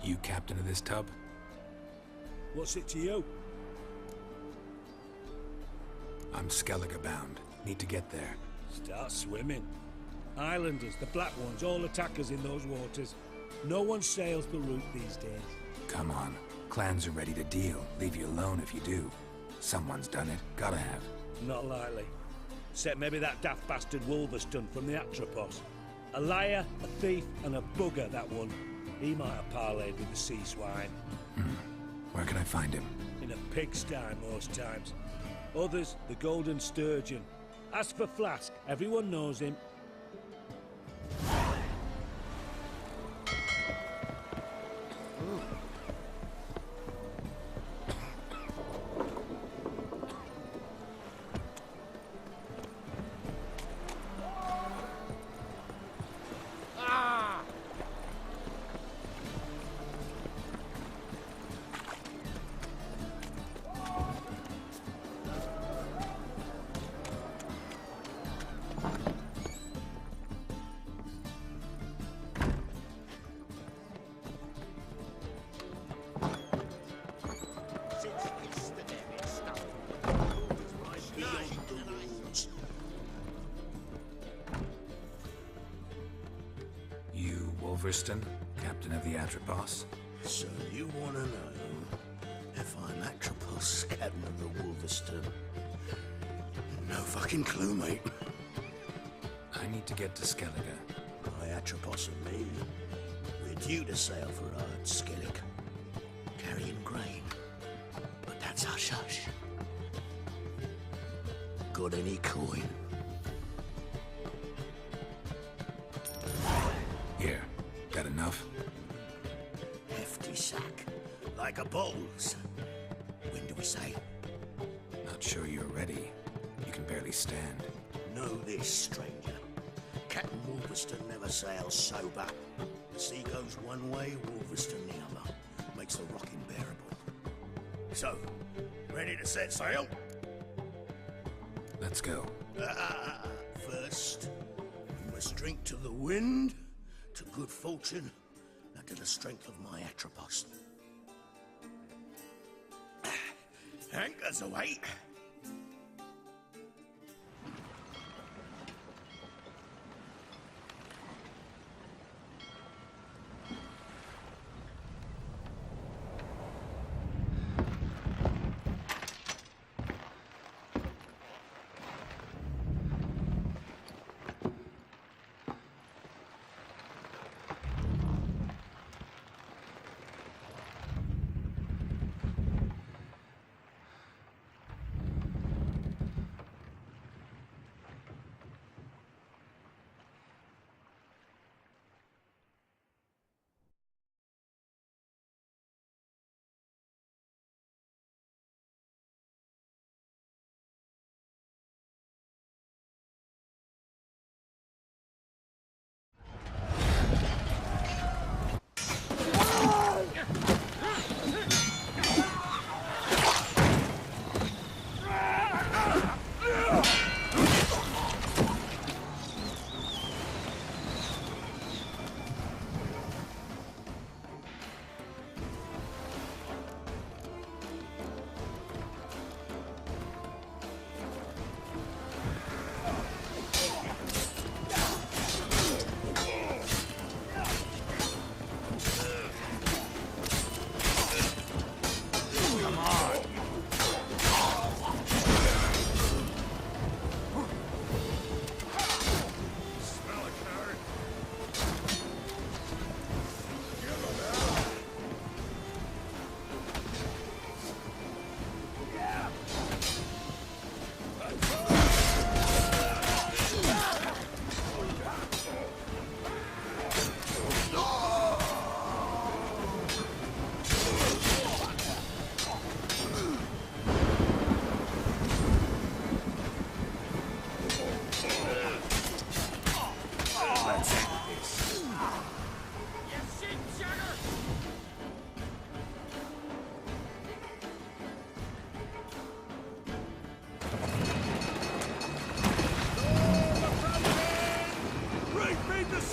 You captain of this tub? What's it to you? I'm Skellige bound. Need to get there. Start swimming. Islanders, the black ones, all attackers in those waters. No one sails the route these days. Come on. Clans are ready to deal. Leave you alone if you do. Someone's done it. Gotta have. Not likely. Except maybe that daft bastard Wolverstone from the Atropos. A liar, a thief, and a bugger, that one. He might have parlayed with the sea swine. Where can I find him? In a pigsty most times. Others, the Golden Sturgeon. Ask for Flask. Everyone knows him. You Wolverstone, captain of the Atropos? So you want to know if I'm Atropos, captain of the Wolverstone? No fucking clue, mate. I need to get to Skellige. My Atropos and me, we're due to sail for Ard Skellig, carrying grain. But that's hush-hush. Got any coin? Here. Got enough? Hefty sack, like a bull's. When do we sail? Not sure you're ready. You can barely stand. Know this, stranger. Captain Wolverstone never sails sober. The sea goes one way, Wolverstone the other. Makes the rocking bearable. So, ready to set sail? Let's go. First, we must drink to the wind, to good fortune, and to the strength of my Atropos. Anchors away.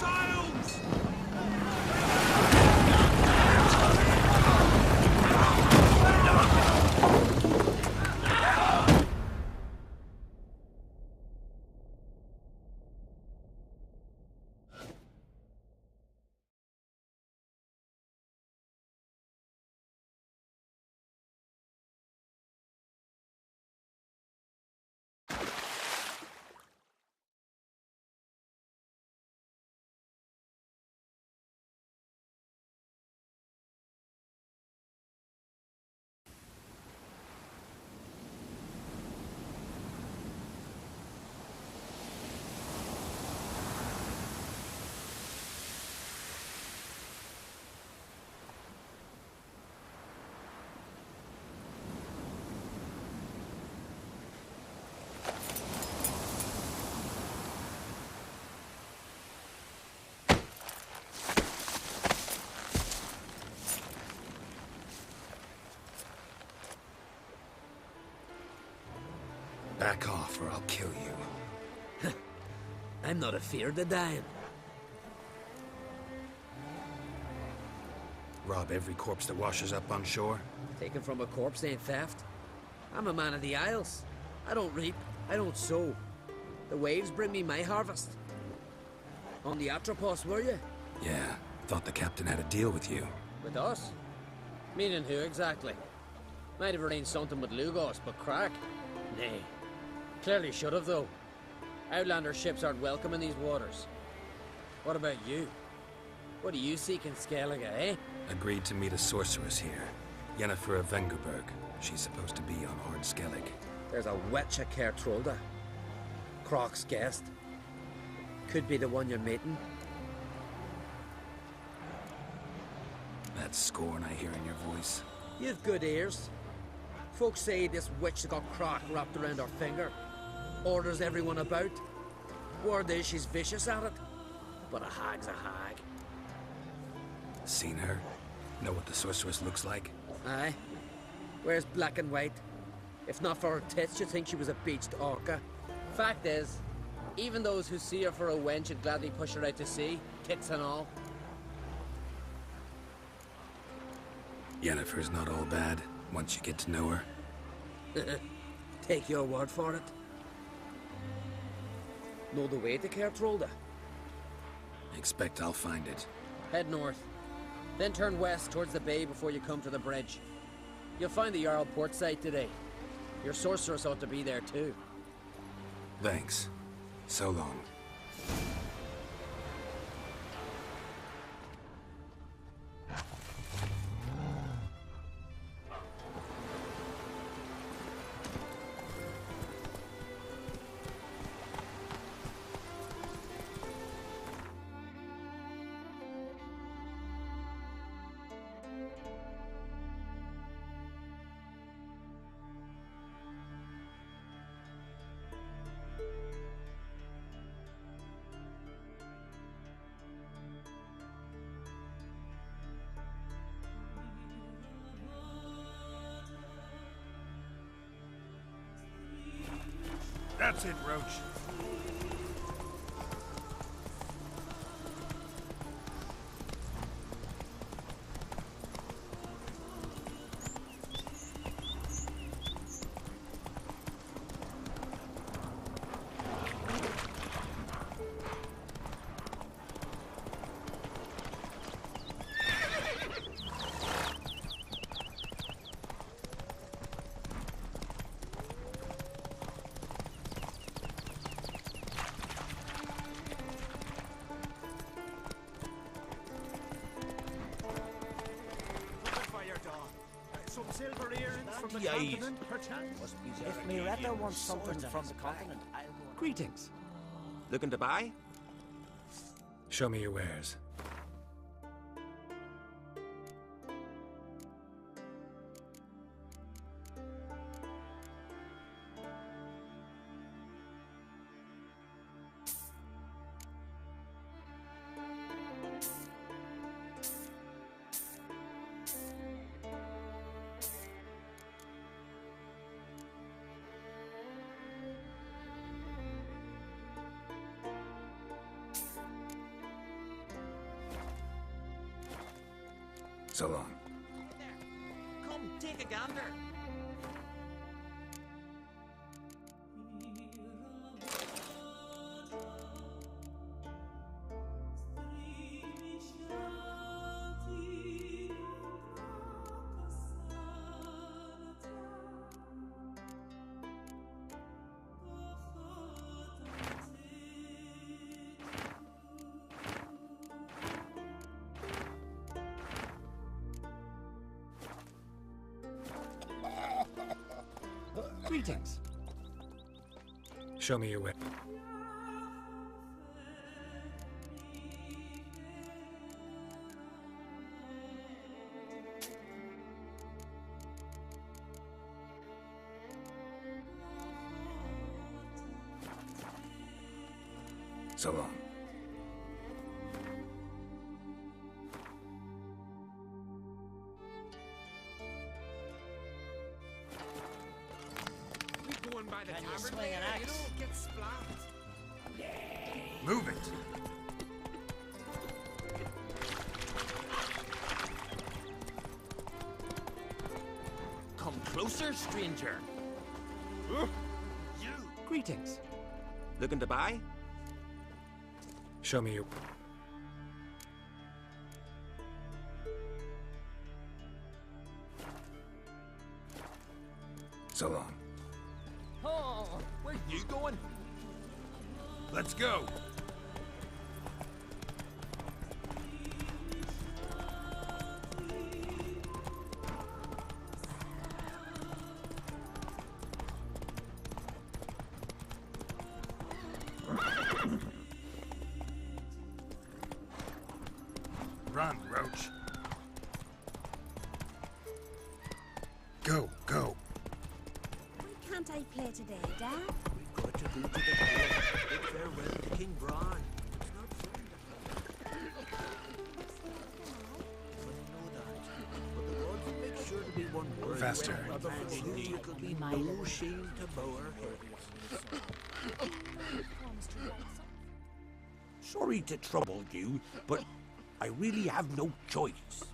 sails! Back off or I'll kill you. I'm not afeard of dying. Rob every corpse that washes up on shore? Taken from a corpse ain't theft. I'm a man of the Isles. I don't reap, I don't sow. The waves bring me my harvest. On the Atropos, were you? Yeah, thought the captain had a deal with you. With us? Meaning who exactly? Might have arranged something with Lugos, but crack? Nay. Clearly should have, though. Outlander ships aren't welcome in these waters. What about you? What do you seek in Skellige, eh? Agreed to meet a sorceress here. Yennefer of Vengerberg. She's supposed to be on Hard Skellig. There's a witch at Kertrolda. Croc's guest. Could be the one you're meeting. That scorn I hear in your voice. You've good ears. Folks say this witch got Croc wrapped around her finger. Orders everyone about. Word is she's vicious at it. But a hag's a hag. Seen her? Know what the sorceress looks like? Aye. Wears black and white. If not for her tits, you'd think she was a beached orca. Fact is, even those who see her for a wench would gladly push her out to sea, tits and all. Yennefer's not all bad, once you get to know her. Take your word for it. Know the way to Kertrolda? Expect I'll find it. Head north. Then turn west towards the bay before you come to the bridge. You'll find the Jarl port site today. Your sorceress ought to be there too. Thanks. So long. That's it, Roach. Some silver earrings from the Yay. continent, perchance? If Miretta wants something from the continent, I'll go. Greetings. Looking to buy? Show me your wares. So long. Come, take a gander. Greetings. Show me your way. So long. Going by the Can you tavern swing there, an you axe? don't get splat. Move it! Come closer, stranger. You. Greetings. Looking to buy? Show me your... So long. Oh, where you going? Let's go! Run, Roach. Go, go. Why can't I play today, Dad? We've got to go to the court. Bid farewell to King Bran. It's not fair. I know that. But the gods will make sure to be one word. Faster. And indeed, it'll be no shame to bow our heads. Sorry to trouble you, but I really have no choice.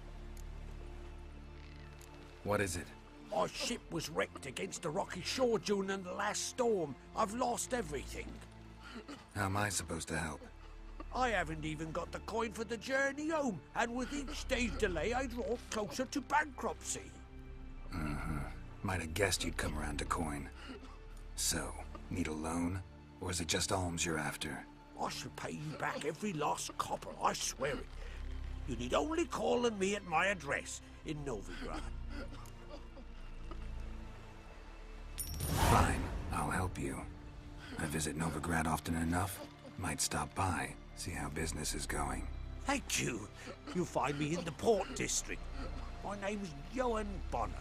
What is it? Our ship was wrecked against the rocky shore during the last storm. I've lost everything. How am I supposed to help? I haven't even got the coin for the journey home, and with each day's delay, I draw closer to bankruptcy. Might have guessed you'd come around to coin. So, need a loan? Or is it just alms you're after? I shall pay you back every lost copper, I swear it. You need only call on me at my address in Novigrad. Fine, I'll help you. I visit Novigrad often enough. Might stop by, see how business is going. Thank you. You'll find me in the Port District. My name's Johan Bonner.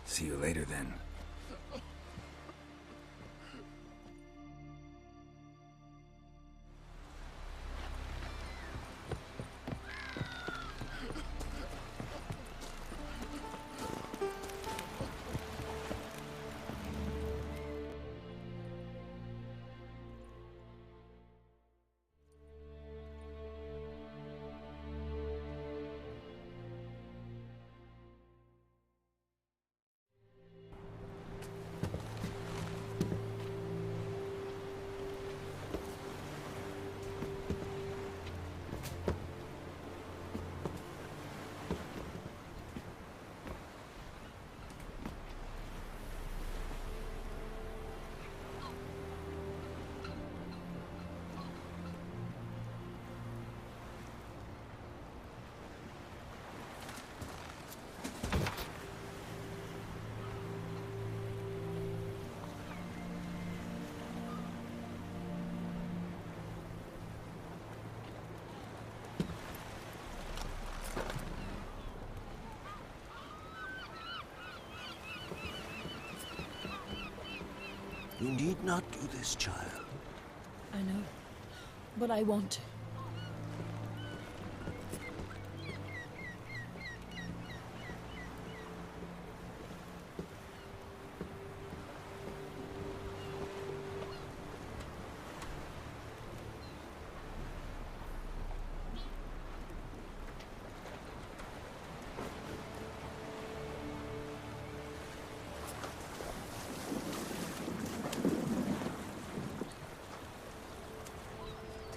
See you later then. You need not do this, child. I know, but I want to.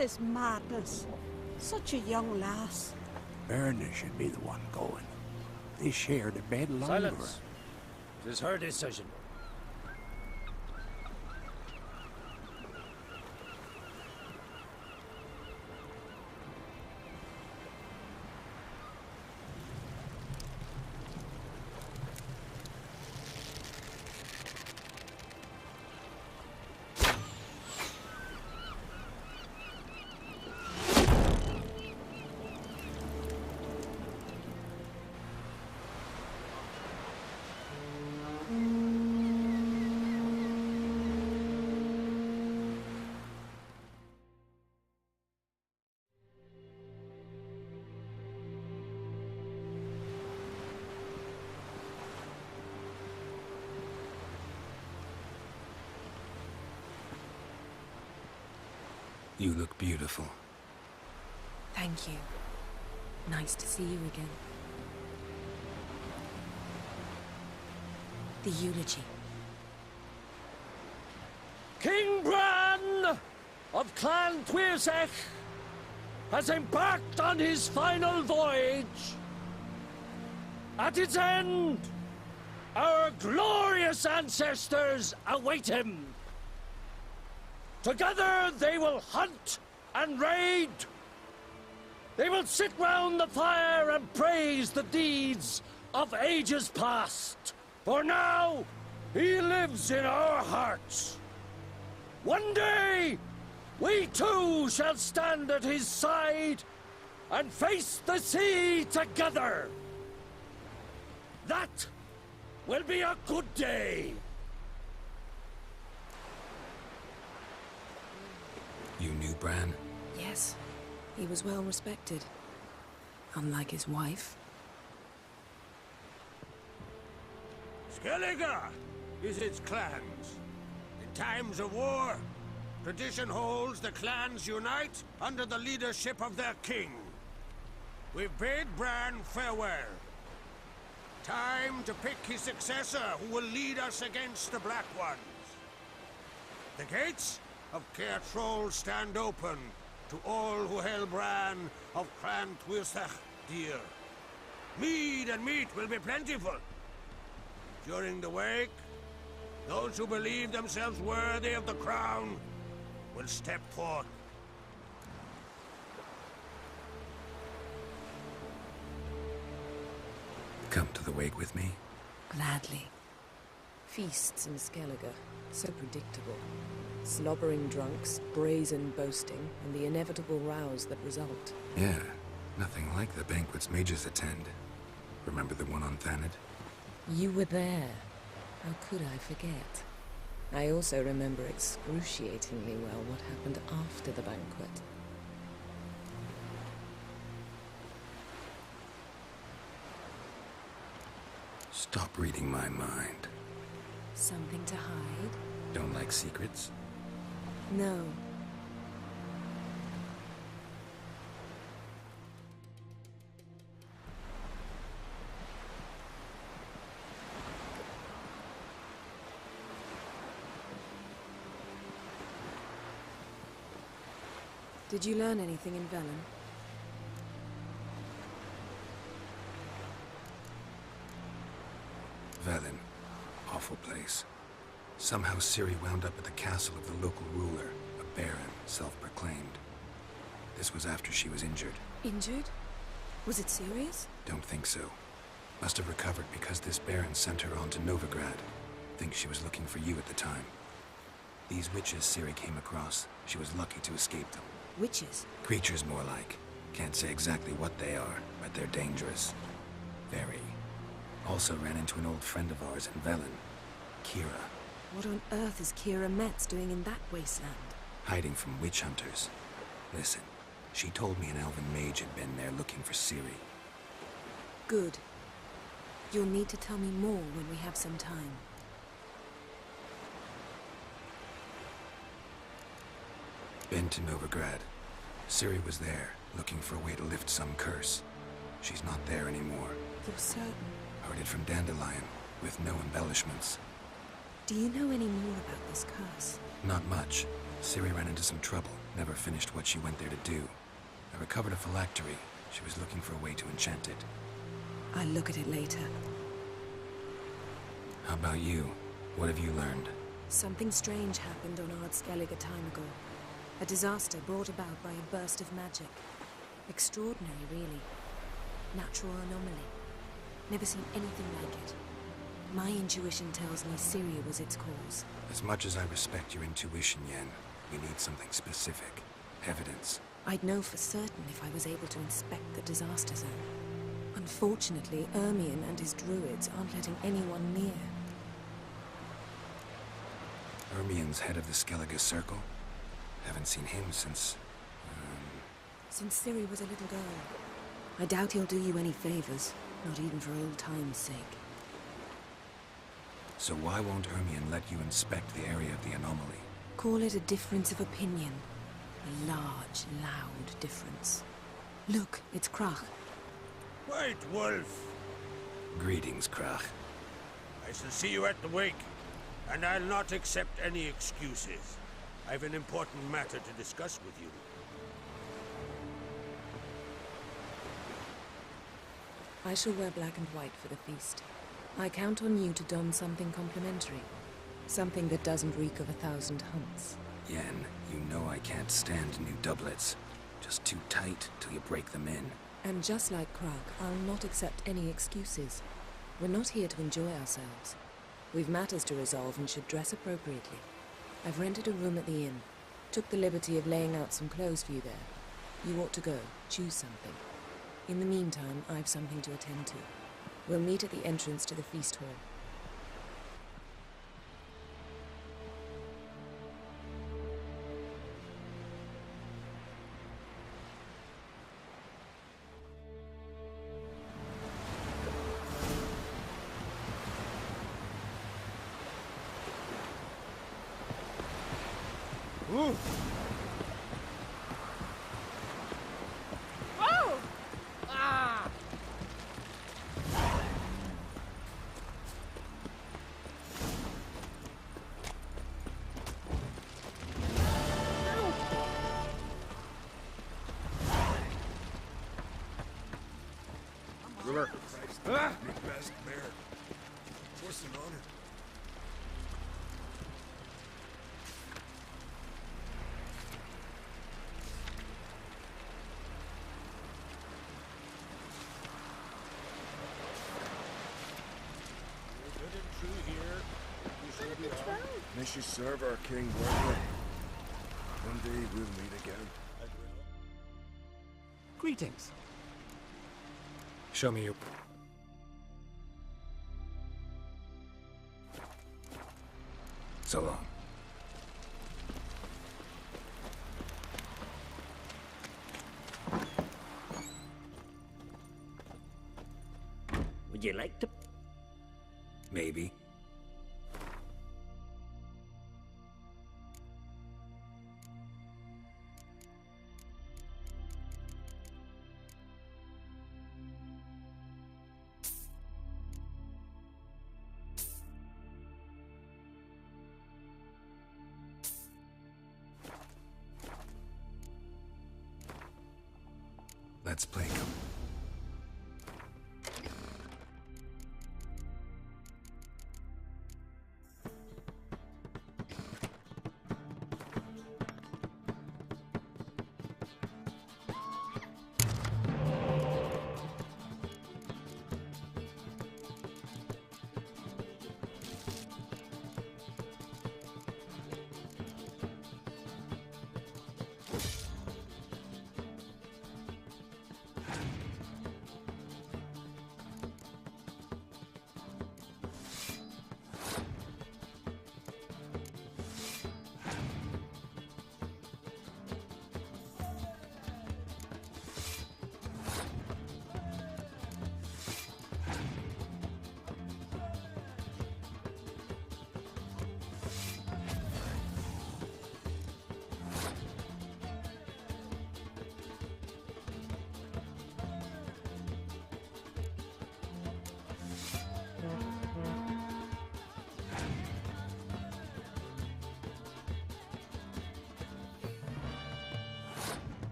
this madness? Such a young lass. Berna should be the one going. They shared a bed longer. Silence. It is her decision. You look beautiful. Thank you. Nice to see you again. The eulogy. King Bran of Clan Twirsech has embarked on his final voyage. At its end, our glorious ancestors await him. Together they will hunt and raid. They will sit round the fire and praise the deeds of ages past. For now, he lives in our hearts. One day, we too shall stand at his side and face the sea together. That will be a good day. You knew Bran? Yes, he was well respected. Unlike his wife. Skellige is its clans. In times of war, tradition holds the clans unite under the leadership of their king. We've bid Bran farewell. Time to pick his successor who will lead us against the Black Ones. The gates of Caer Troll stand open to all who held Bran of Clan Twirsech dear. Mead and meat will be plentiful. During the wake, those who believe themselves worthy of the crown will step forth. Come to the wake with me? Gladly. Feasts in Skellige, so predictable. Slobbering drunks, brazen boasting, and the inevitable rows that result. Yeah, nothing like the banquets mages attend. Remember the one on Thanedd? You were there. How could I forget? I also remember excruciatingly well what happened after the banquet. Stop reading my mind. Something to hide? Don't like secrets? No. Did you learn anything in Velen? Velen. Awful place. Somehow Ciri wound up at the castle of the local ruler, a baron, self-proclaimed. This was after she was injured. Injured? Was it serious? Don't think so. Must have recovered because this baron sent her on to Novigrad. Think she was looking for you at the time. These witches Ciri came across, she was lucky to escape them. Witches? Creatures more like. Can't say exactly what they are, but they're dangerous. Very. Also ran into an old friend of ours in Velen, Kira. What on earth is Kira Metz doing in that wasteland? Hiding from witch hunters. Listen, she told me an elven mage had been there looking for Ciri. Good. You'll need to tell me more when we have some time. Been to Novigrad. Ciri was there, looking for a way to lift some curse. She's not there anymore. You're certain? Heard it from Dandelion, with no embellishments. Do you know any more about this curse? Not much. Ciri ran into some trouble. Never finished what she went there to do. I recovered a phylactery. She was looking for a way to enchant it. I'll look at it later. How about you? What have you learned? Something strange happened on Ard Skellig a time ago. A disaster brought about by a burst of magic. Extraordinary, really. Natural anomaly. Never seen anything like it. My intuition tells me Syria was its cause. As much as I respect your intuition, Yen, we need something specific. Evidence. I'd know for certain if I was able to inspect the disaster zone. Unfortunately, Ermion and his druids aren't letting anyone near. Ermion's head of the Skellige Circle? Haven't seen him since... Since Ciri was a little girl. I doubt he'll do you any favors, not even for old time's sake. So why won't Ermion let you inspect the area of the anomaly? Call it a difference of opinion. A large, loud difference. Look, it's Krach. White Wolf! Greetings, Krach. I shall see you at the wake, and I'll not accept any excuses. I've an important matter to discuss with you. I shall wear black and white for the feast. I count on you to don something complimentary. Something that doesn't reek of 1,000 hunts. Yen, you know I can't stand new doublets. Just too tight till you break them in. And just like Krach, I'll not accept any excuses. We're not here to enjoy ourselves. We've matters to resolve and should dress appropriately. I've rented a room at the inn. Took the liberty of laying out some clothes for you there. You ought to go. Choose something. In the meantime, I've something to attend to. We'll meet at the entrance to the feast hall. Ooh. Whoa! Ah! River. Ah! Best bear. What's an honor? May she serve our king well. One day we'll meet again. Greetings. Show me your... So long. Would you like to... Maybe. Let's play.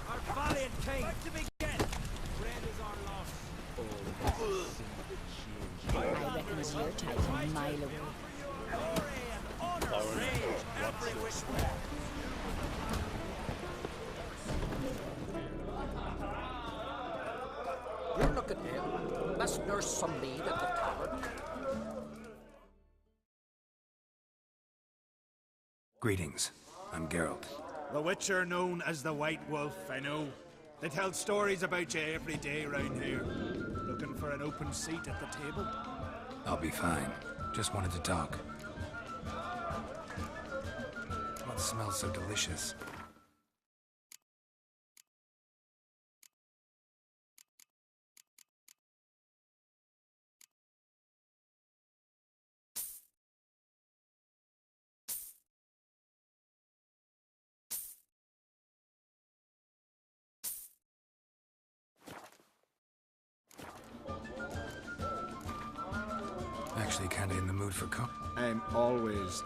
Our valiant king! To begin! Red is our loss. I reckon you're tight a mile away. Glory and honor rage every which way. You're looking ill. Must nurse some mead at the tavern. Greetings. I'm Geralt. The Witcher known as the White Wolf, I know. They tell stories about you every day round here. Looking for an open seat at the table? I'll be fine. Just wanted to talk. What smells so delicious? Actually kinda in the mood for cook. I'm always.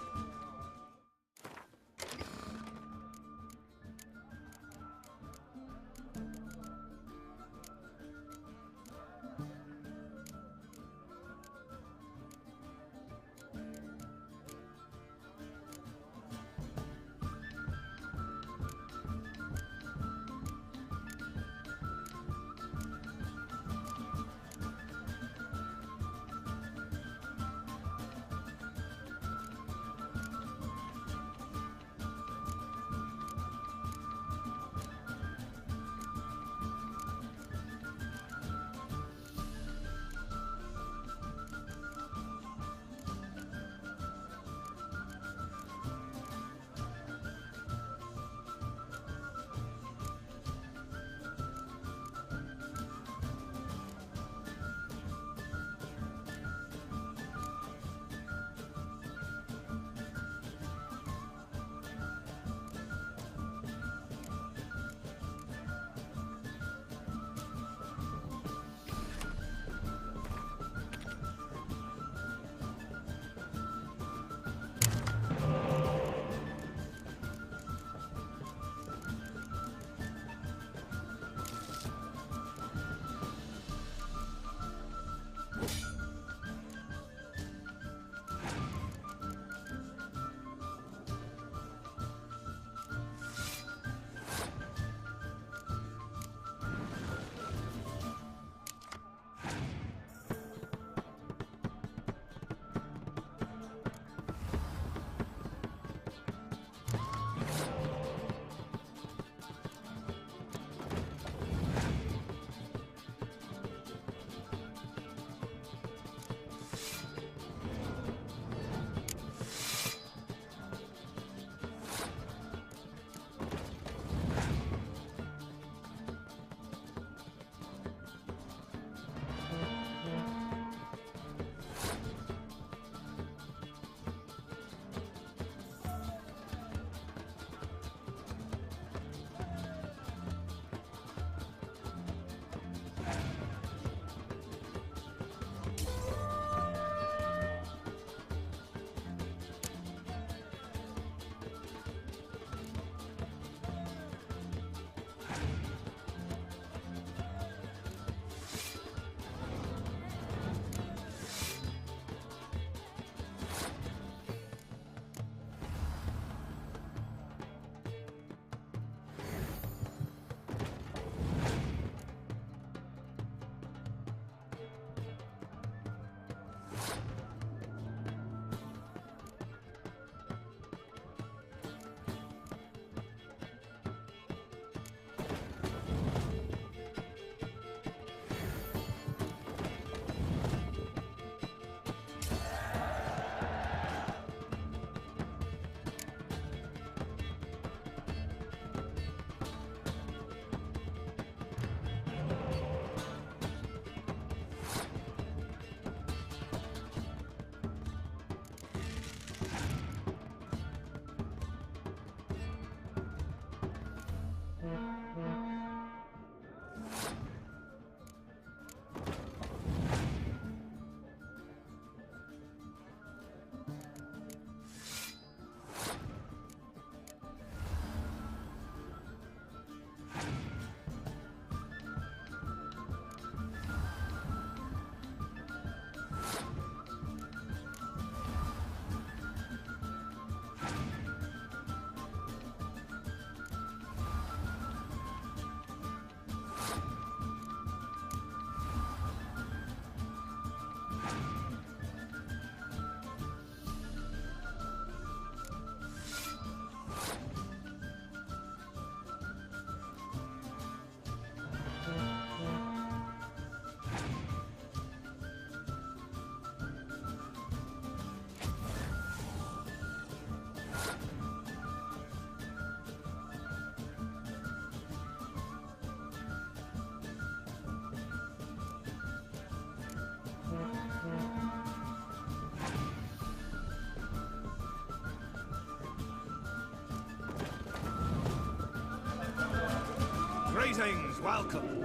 Greetings, welcome.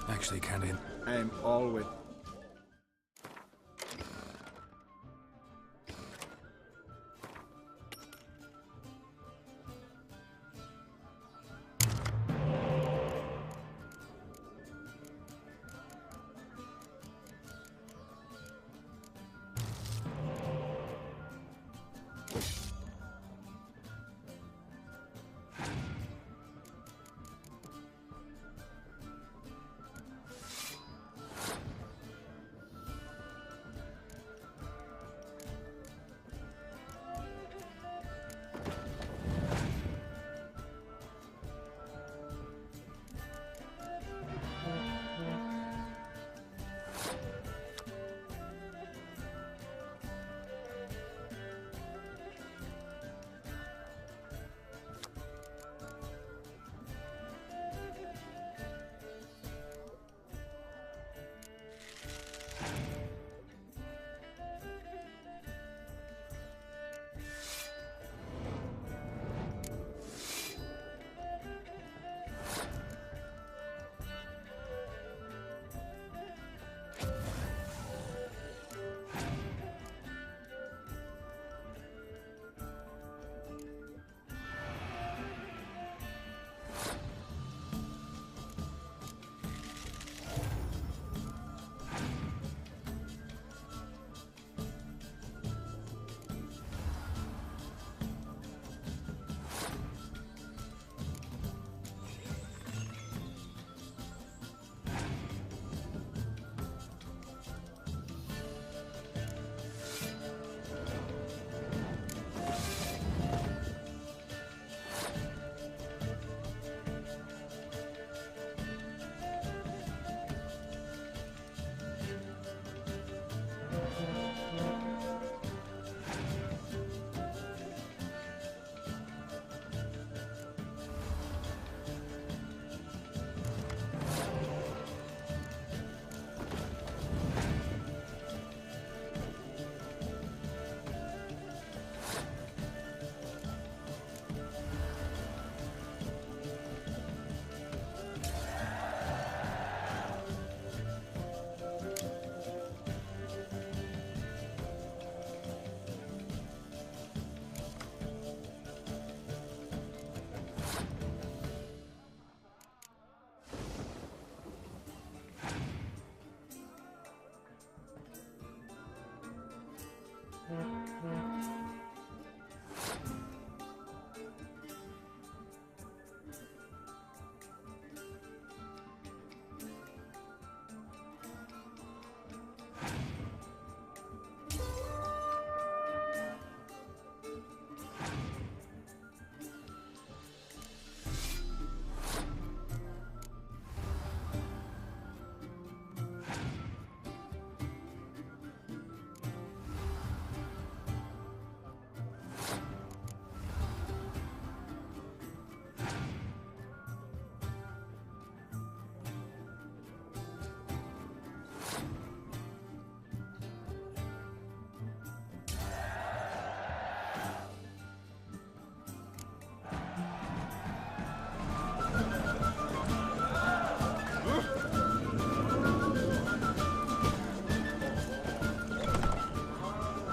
Actually, kinda. I'm all with.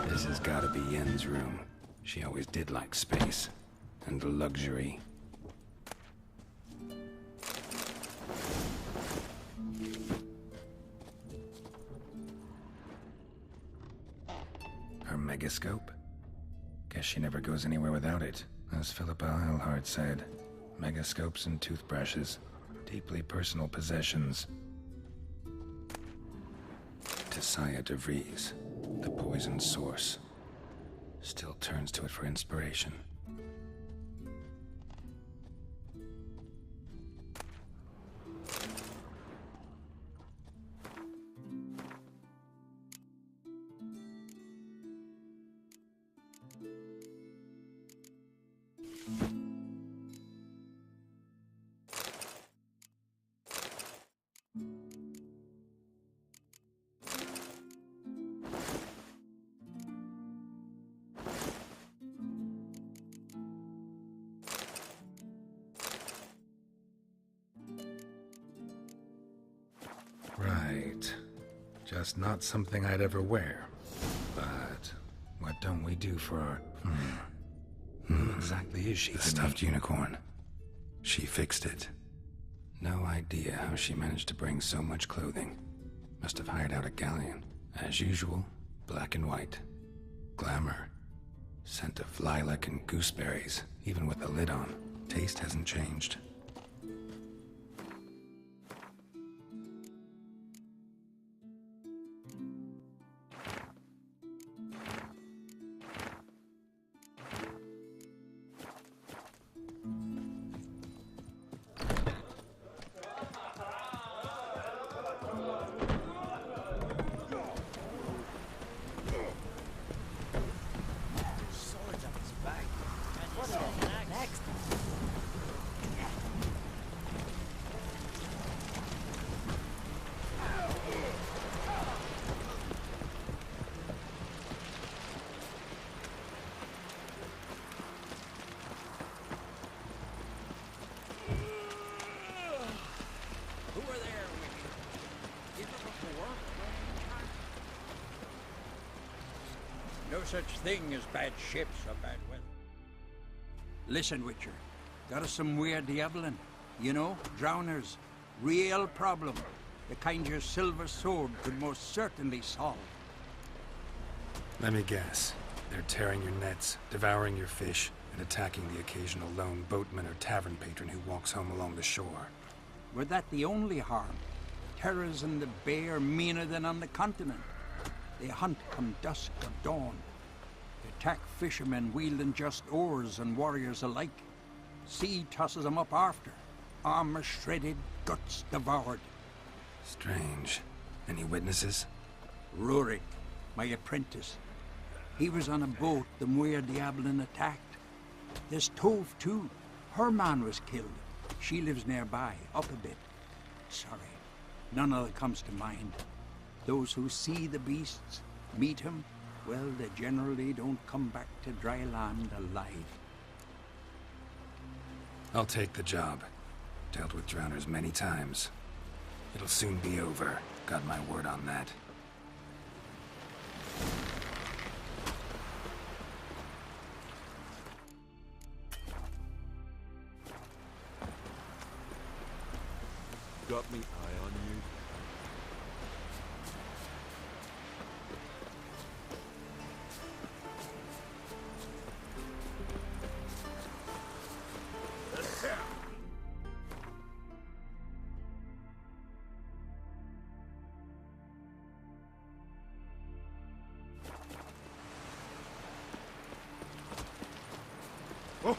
This has gotta be Yen's room. She always did like space. And luxury. Her megascope? Guess she never goes anywhere without it. As Philippa Eilhart said, megascopes and toothbrushes. Deeply personal possessions. Tessia DeVries, the poison source, still turns to it for inspiration. Just not something I'd ever wear. But what don't we do for our... Who exactly is she? The stuffed unicorn. She fixed it. No idea how she managed to bring so much clothing. Must have hired out a galleon. As usual, black and white. Glamour. Scent of lilac and gooseberries, even with the lid on. Taste hasn't changed. No such thing as bad ships or bad weather. Listen, Witcher. Got us some weird diabling. You know, drowners. Real problem. The kind your silver sword could most certainly solve. Let me guess. They're tearing your nets, devouring your fish, and attacking the occasional lone boatman or tavern patron who walks home along the shore. Were that the only harm? Terrors in the bay are meaner than on the continent. They hunt come dusk or dawn. They attack fishermen wielding just oars and warriors alike. Sea tosses them up after. Armor shredded, guts devoured. Strange. Any witnesses? Rurik, my apprentice. He was on a boat the Muir Diablin attacked. There's Tove, too. Her man was killed. She lives nearby, up a bit. Sorry, none of it comes to mind. Those who see the beasts, meet him, well, they generally don't come back to dry land alive. I'll take the job. Dealt with drowners many times. It'll soon be over. Got my word on that. Got me eye on you. Oh!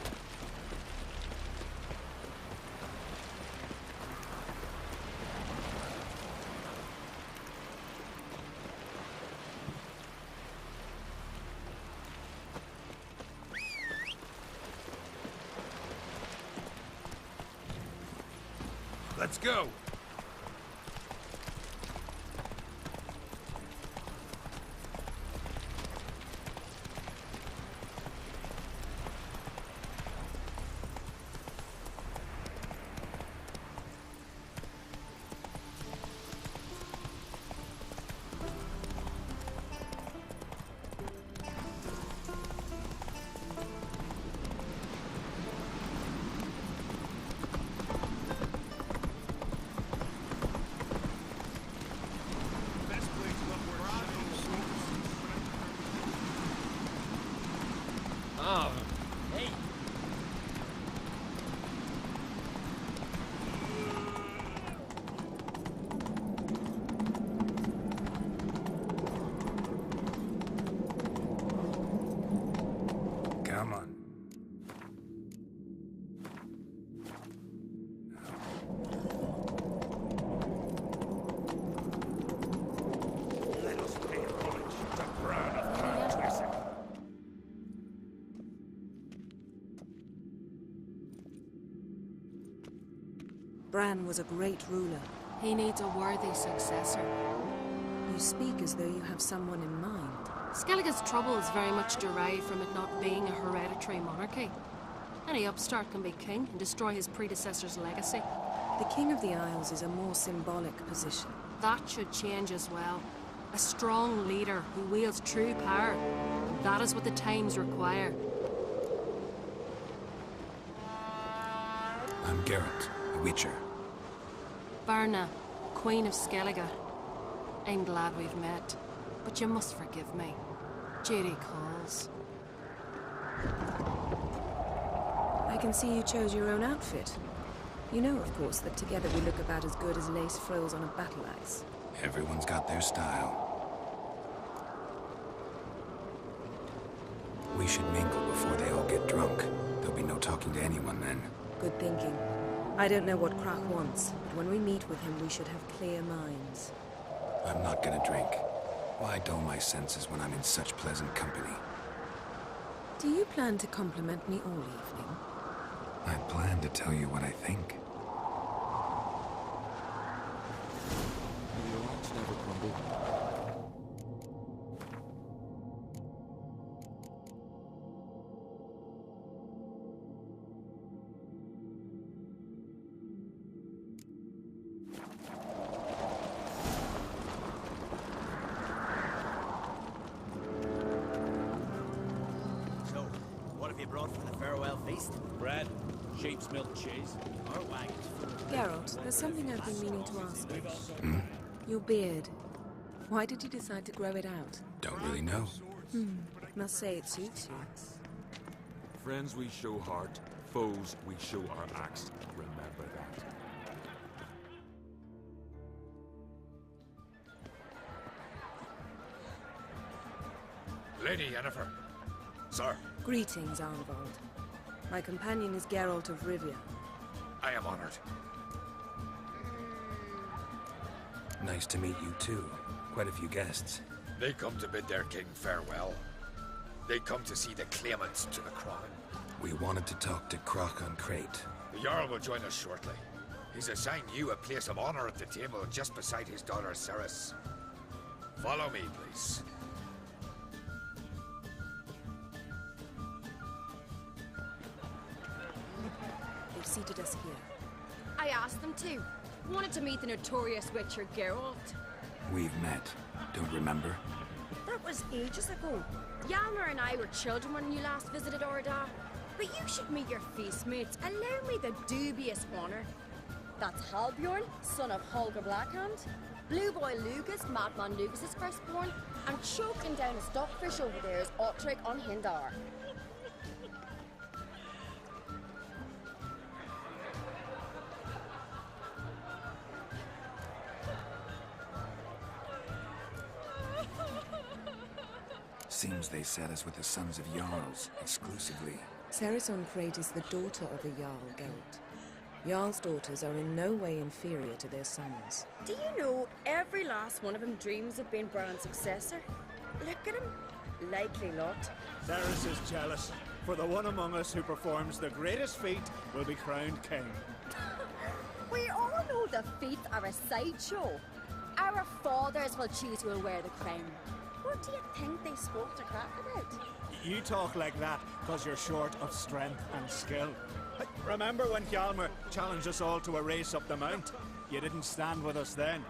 Let's go! Bran was a great ruler. He needs a worthy successor. You speak as though you have someone in mind. Skellige's troubles very much derive from it not being a hereditary monarchy. Any upstart can be king and destroy his predecessor's legacy. The King of the Isles is a more symbolic position. That should change as well. A strong leader who wields true power. That is what the times require. I'm Geralt, a Witcher. Barna, Queen of Skellige. I'm glad we've met, but you must forgive me. Judy calls. I can see you chose your own outfit. You know, of course, that together we look about as good as lace frills on a battle axe. Everyone's got their style. We should mingle before they all get drunk. There'll be no talking to anyone then. Good thinking. I don't know what Krak wants, but when we meet with him, we should have clear minds. I'm not gonna drink. Why dull my senses when I'm in such pleasant company? Do you plan to compliment me all evening? I plan to tell you what I think. The rocks never crumble. So, what have you brought for the farewell feast? Bread, sheep's milk cheese. Our wagons full of Geralt, there's something I've been meaning to ask you. Your beard. Why did you decide to grow it out? Don't really know. Must say it suits you. Friends we show heart, foes we show our axe. Remember that. Lady Yennefer. Sir, Greetings, Arnvald. My companion is Geralt of Rivia. I am honored. Nice to meet you too. Quite a few guests. They come to bid their king farewell. They come to see the claimants to the crown. We wanted to talk to Krak on Crate. The Jarl will join us shortly. He's assigned you a place of honor at the table just beside his daughter Ceres. Follow me, please. They've seated us here. I asked them to. Wanted to meet the notorious Witcher Geralt. We've met. Don't remember? That was ages ago. Hjalmar and I were children when you last visited Orda. But you should meet your feast mates. Allow me the dubious honor. That's Halbjorn, son of Holger Blackhand. Blue Boy Lucas, Madman Lucas's firstborn. And choking down a stockfish over there is Ottric on Hindar. Seems they set us with the sons of Jarls, exclusively. Ceres on Crate is the daughter of a Jarl, Geralt. Jarl's daughters are in no way inferior to their sons. Do you know every last one of them dreams of being Bran's successor? Look at him. Likely lot. Ceres is jealous, for the one among us who performs the greatest feat will be crowned king. We all know the feats are a sideshow. Our fathers will choose who will wear the crown. What do you think they spoke to Krak about? You talk like that because you're short of strength and skill. Remember when Hjalmar challenged us all to a race up the mount? You didn't stand with us then.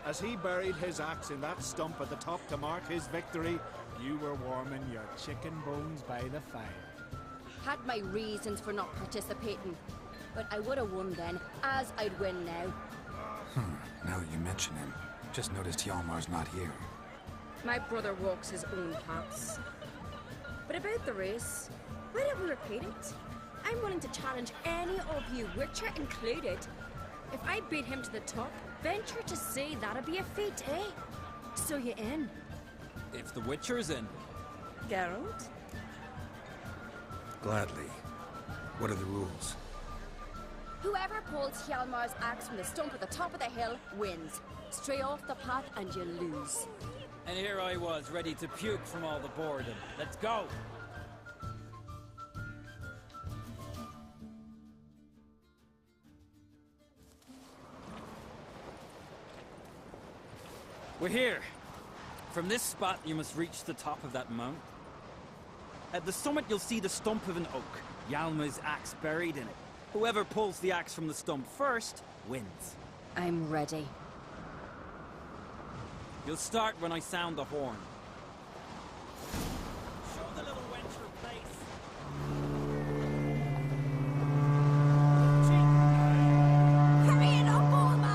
As he buried his axe in that stump at the top to mark his victory, you were warming your chicken bones by the fire. Had my reasons for not participating. But I would have won then, as I'd win now. Now that you mention him, just noticed Hjalmar's not here. My brother walks his own paths. But about the race, why don't we repeat it? I'm willing to challenge any of you, Witcher included. If I beat him to the top, venture to say that'd be a feat, eh? So you in? If the Witcher's in. Geralt? Gladly. What are the rules? Whoever pulls Hjalmar's axe from the stump at the top of the hill wins. Stray off the path and you lose. And here I was, ready to puke from all the boredom. Let's go! We're here. From this spot, you must reach the top of that mount. At the summit, you'll see the stump of an oak. Hjalmar's axe buried in it. Whoever pulls the axe from the stump first, wins. I'm ready. You'll start when I sound the horn. Show the little wench her place. Hurry it up, old man!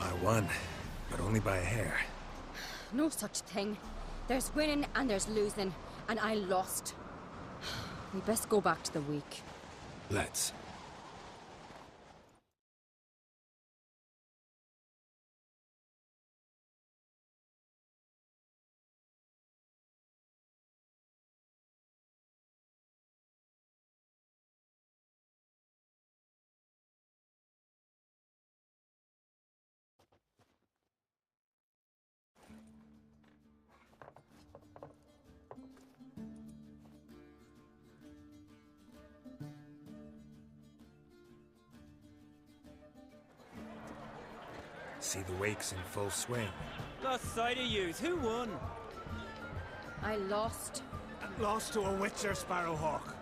I won, but only by a hair. No such thing. There's winning and there's losing, and I lost. We best go back to the week. Let's. See the wakes in full swing. Lost sight of yous. Who won? I lost. Lost to a witcher, Sparrowhawk.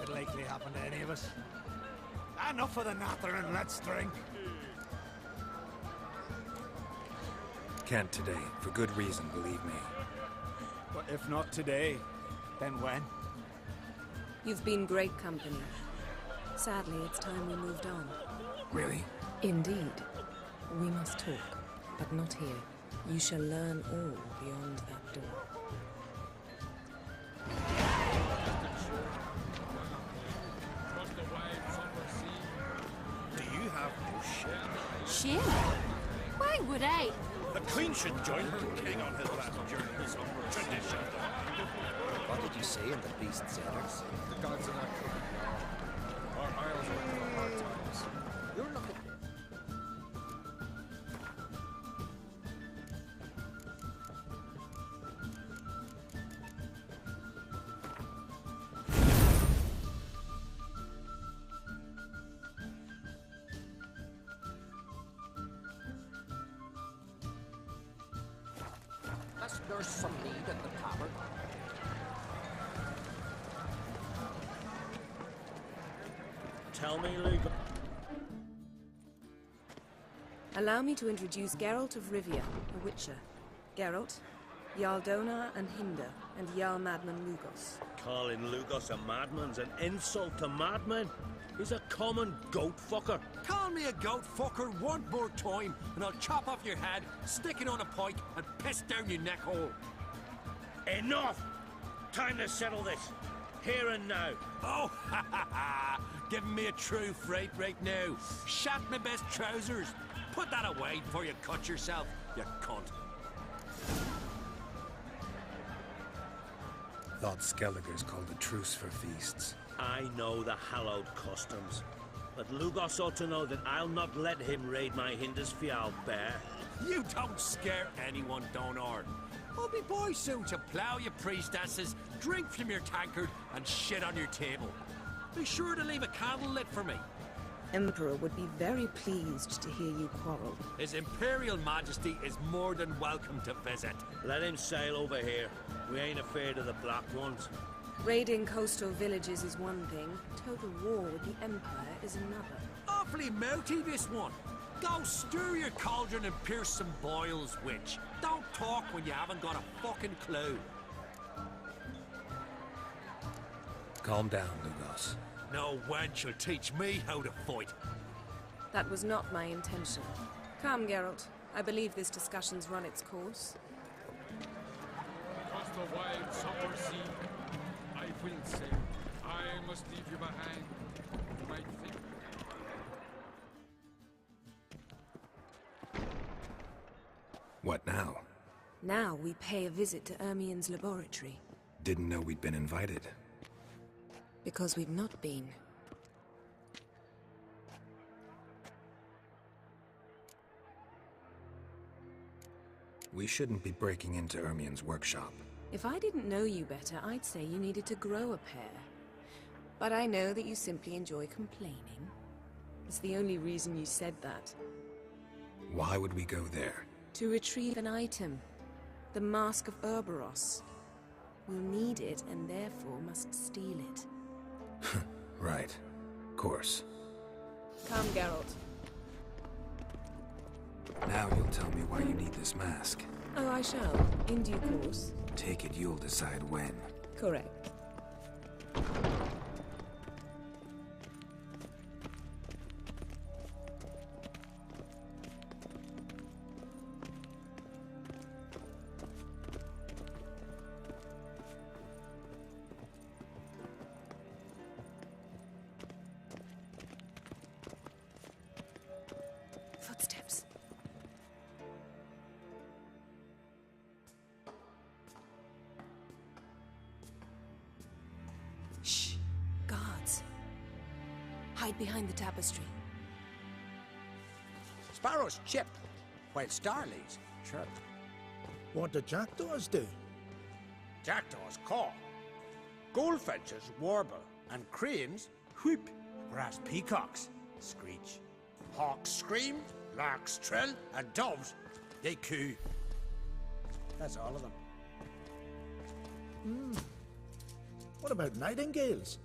Could likely happen to any of us. Enough of the natter and let's drink. Can't today, for good reason, believe me. But if not today, then when? You've been great company. Sadly, it's time we moved on. Really? Indeed. We must talk, but not here. You shall learn all beyond that door. Do you have no shame? Shame? Why would I? The Queen should join her king on his last journey. Tradition. What did you say in the beast's letters? The gods are not good. Our isles are in hard times. You're looking... There's some need at the tavern. Tell me, Lugo. Allow me to introduce Geralt of Rivia, a witcher. Geralt, Jarl Donar and Hinder, and Jarl Madman Lugos. Calling Lugos a madman's an insult to madmen. He's a common goat fucker. Call me a goat fucker one more time, and I'll chop off your head, stick it on a pike, and piss down your neck hole. Enough! Time to settle this. Here and now. Oh, ha ha ha! Giving me a true fright right now. Shat my best trousers. Put that away before you cut yourself, you cunt. Thought Skelliger's called a truce for feasts. I know the hallowed customs. But Lugos ought to know that I'll not let him raid my Hinder's Fial bear. You don't scare anyone, Donar. I'll be boy soon to plough your priestesses, drink from your tankard, and shit on your table. Be sure to leave a candle lit for me. Emperor would be very pleased to hear you quarrel. His Imperial Majesty is more than welcome to visit. Let him sail over here. We ain't afraid of the Black Ones. Raiding coastal villages is one thing. Total war with the Empire is another. Awfully mouty, this one. Go stir your cauldron and pierce some boils, witch. Don't talk when you haven't got a fucking clue. Calm down, Lugos. No wench will teach me how to fight. That was not my intention. Come, Geralt. I believe this discussion's run its course. Across the wide summer sea, I will sail. I must leave you behind. You might think. What now? Now we pay a visit to Ermien's laboratory. Didn't know we'd been invited. Because we've not been. We shouldn't be breaking into Ermien's workshop. If I didn't know you better, I'd say you needed to grow a pair. But I know that you simply enjoy complaining. It's the only reason you said that. Why would we go there? To retrieve an item. The Mask of Urboros. We'll need it and therefore must steal it. Right. Course. Come, Geralt. Now you'll tell me why you need this mask. Oh, I shall. In due course. Take it you'll decide when. Correct. Footsteps. Shh. Guards. Hide behind the tapestry. Sparrows chip, while starlings chirp. What do jackdaws do? Jackdaws caw. Goldfinches warble, and cranes whoop, whereas peacocks screech. Hawks scream, larks trill, and doves, they coo. That's all of them. What about nightingales?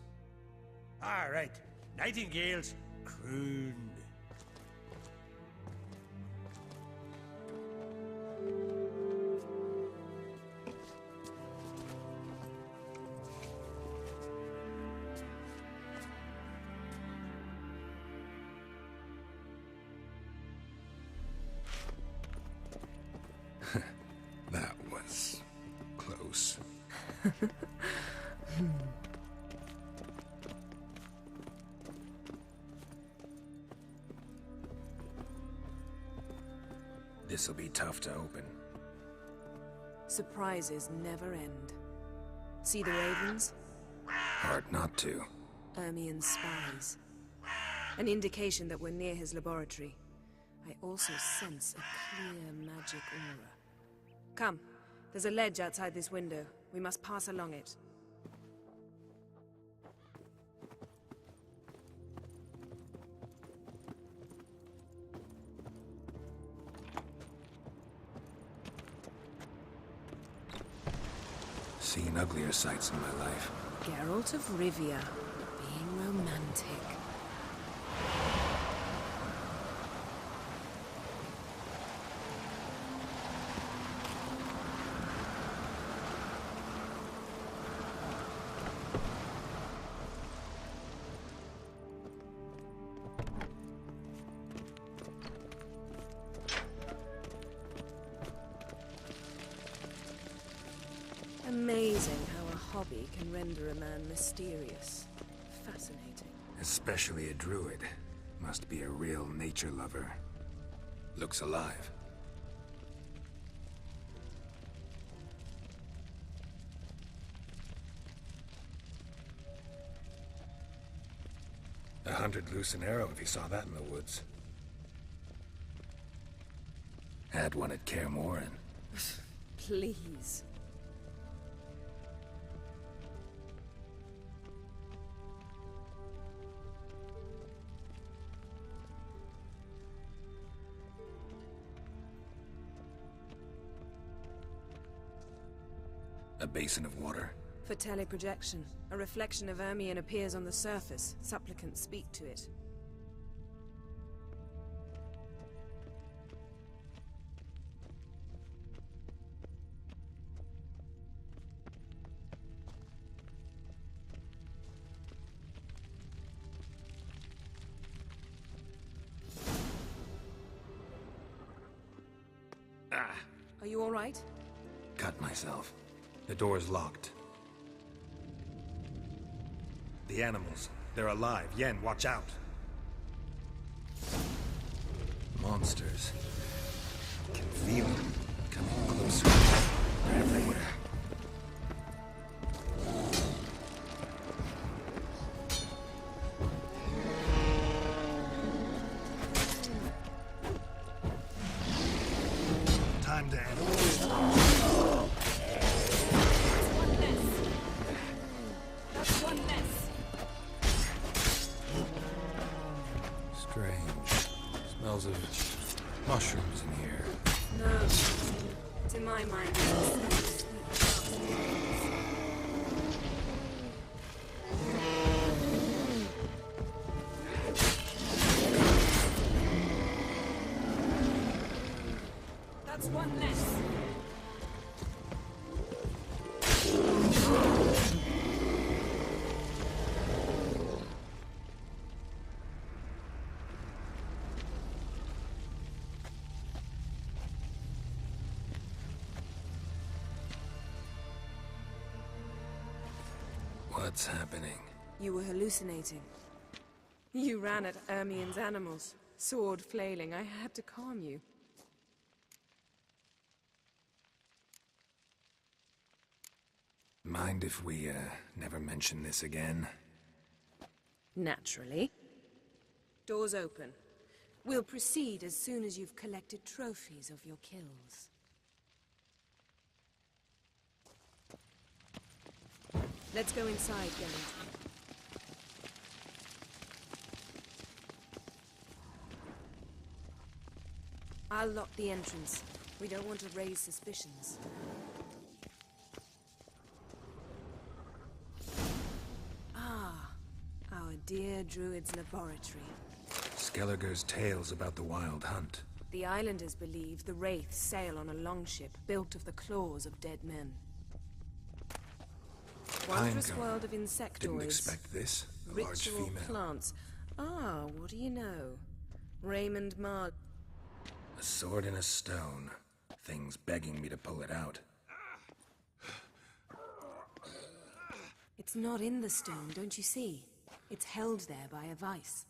All right, nightingales croon. That was close. This'll be tough to open. Surprises never end. See the ravens? Hard not to. Ermien's spies. An indication that we're near his laboratory. I also sense a clear magic aura. Come, there's a ledge outside this window. We must pass along it. Seen uglier sights in my life. Geralt of Rivia, being romantic. Amazing how a hobby can render a man mysterious. Fascinating. Especially a druid. Must be a real nature lover. Looks alive. $100 loose an arrow if you saw that in the woods. Had one at Kaer Morhen. Please. A basin of water. For teleprojection, a reflection of Ermien appears on the surface. Supplicants speak to it. Are you all right? Cut myself. The door's locked. The animals. They're alive. Yen, watch out. Monsters. I can feel them coming closer. They're everywhere. Time to end. That's one less. Strange. Smells of mushrooms in here. No. To my mind, it's that's one less. What's happening? You were hallucinating. You ran at Ermien's animals, sword flailing. I had to calm you. Mind if we, never mention this again? Naturally. Doors open. We'll proceed as soon as you've collected trophies of your kills. Let's go inside, Gellington. I'll lock the entrance. We don't want to raise suspicions. Ah, our dear Druid's laboratory. Skelliger's tales about the Wild Hunt. The islanders believe the Wraiths sail on a longship built of the claws of dead men. Wondrous world of insectoids. Didn't expect this. A large Ritual female. plants. Ah, what do you know? Raymond Mar... A sword and a stone. Things begging me to pull it out. It's not in the stone, don't you see? It's held there by a vice.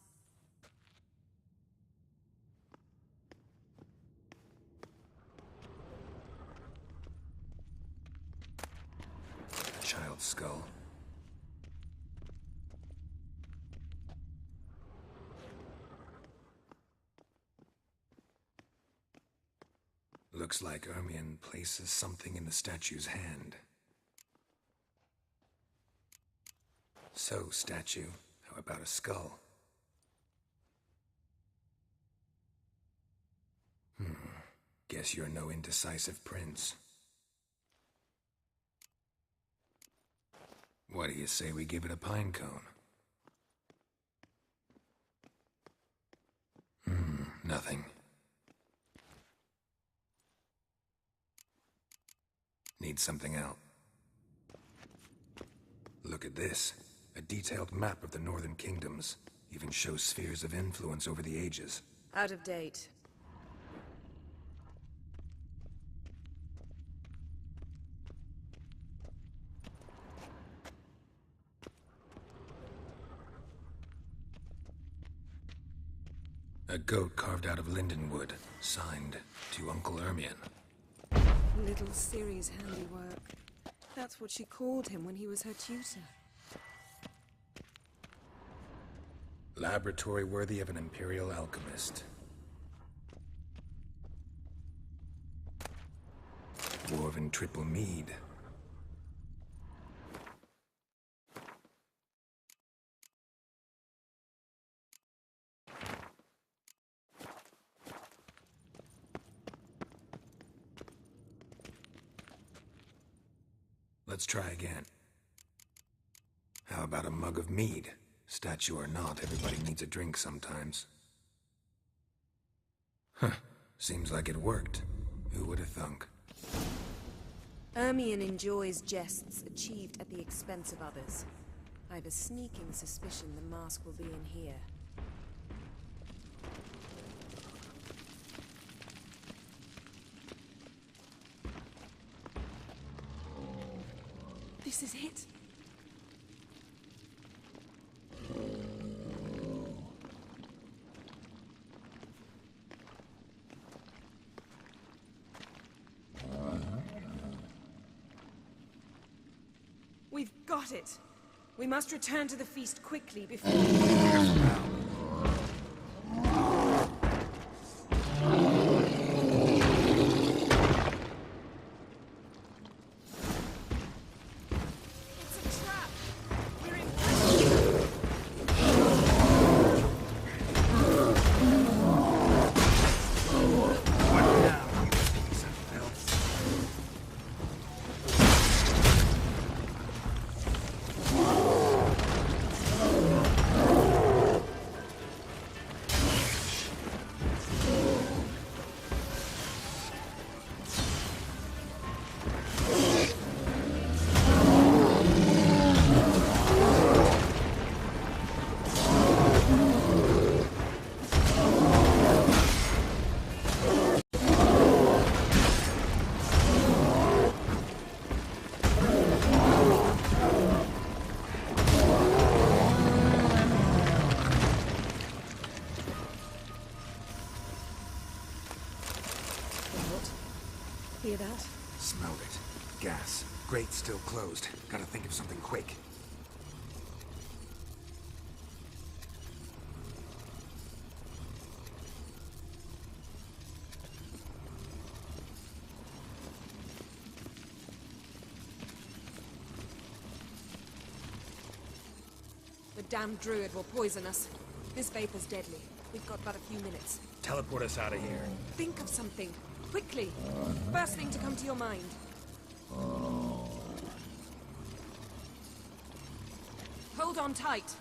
A child's skull. Looks like Ermion places something in the statue's hand. So, statue, how about a skull? Guess you're no indecisive prince. What do you say we give it a pine cone? Nothing. Need something out. Look at this. A detailed map of the Northern Kingdoms. Even shows spheres of influence over the ages. Out of date. A goat carved out of lindenwood. Signed, to Uncle Ermion. Little Ciri's handiwork. That's what she called him when he was her tutor. Laboratory worthy of an imperial alchemist. Dwarven triple mead. Let's try again. How about a mug of mead? Statue or not, everybody needs a drink sometimes. Huh. Seems like it worked. Who would have thunk? Ermion enjoys jests achieved at the expense of others. I've a sneaking suspicion the mask will be in here. This is it. We've got it. We must return to the feast quickly before... Hear that? Smelled it. Gas. Grate's still closed. Gotta think of something quick. The damned druid will poison us. This vapor's deadly. We've got but a few minutes. Teleport us out of here. Think of something. Quickly. First thing to come to your mind. Hold on tight.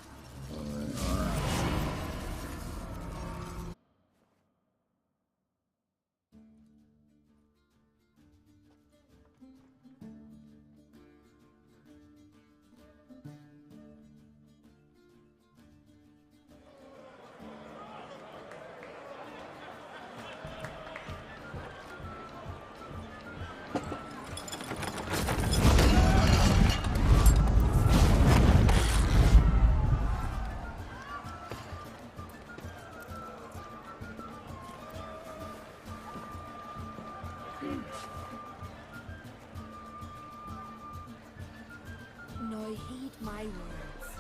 Now heed my words.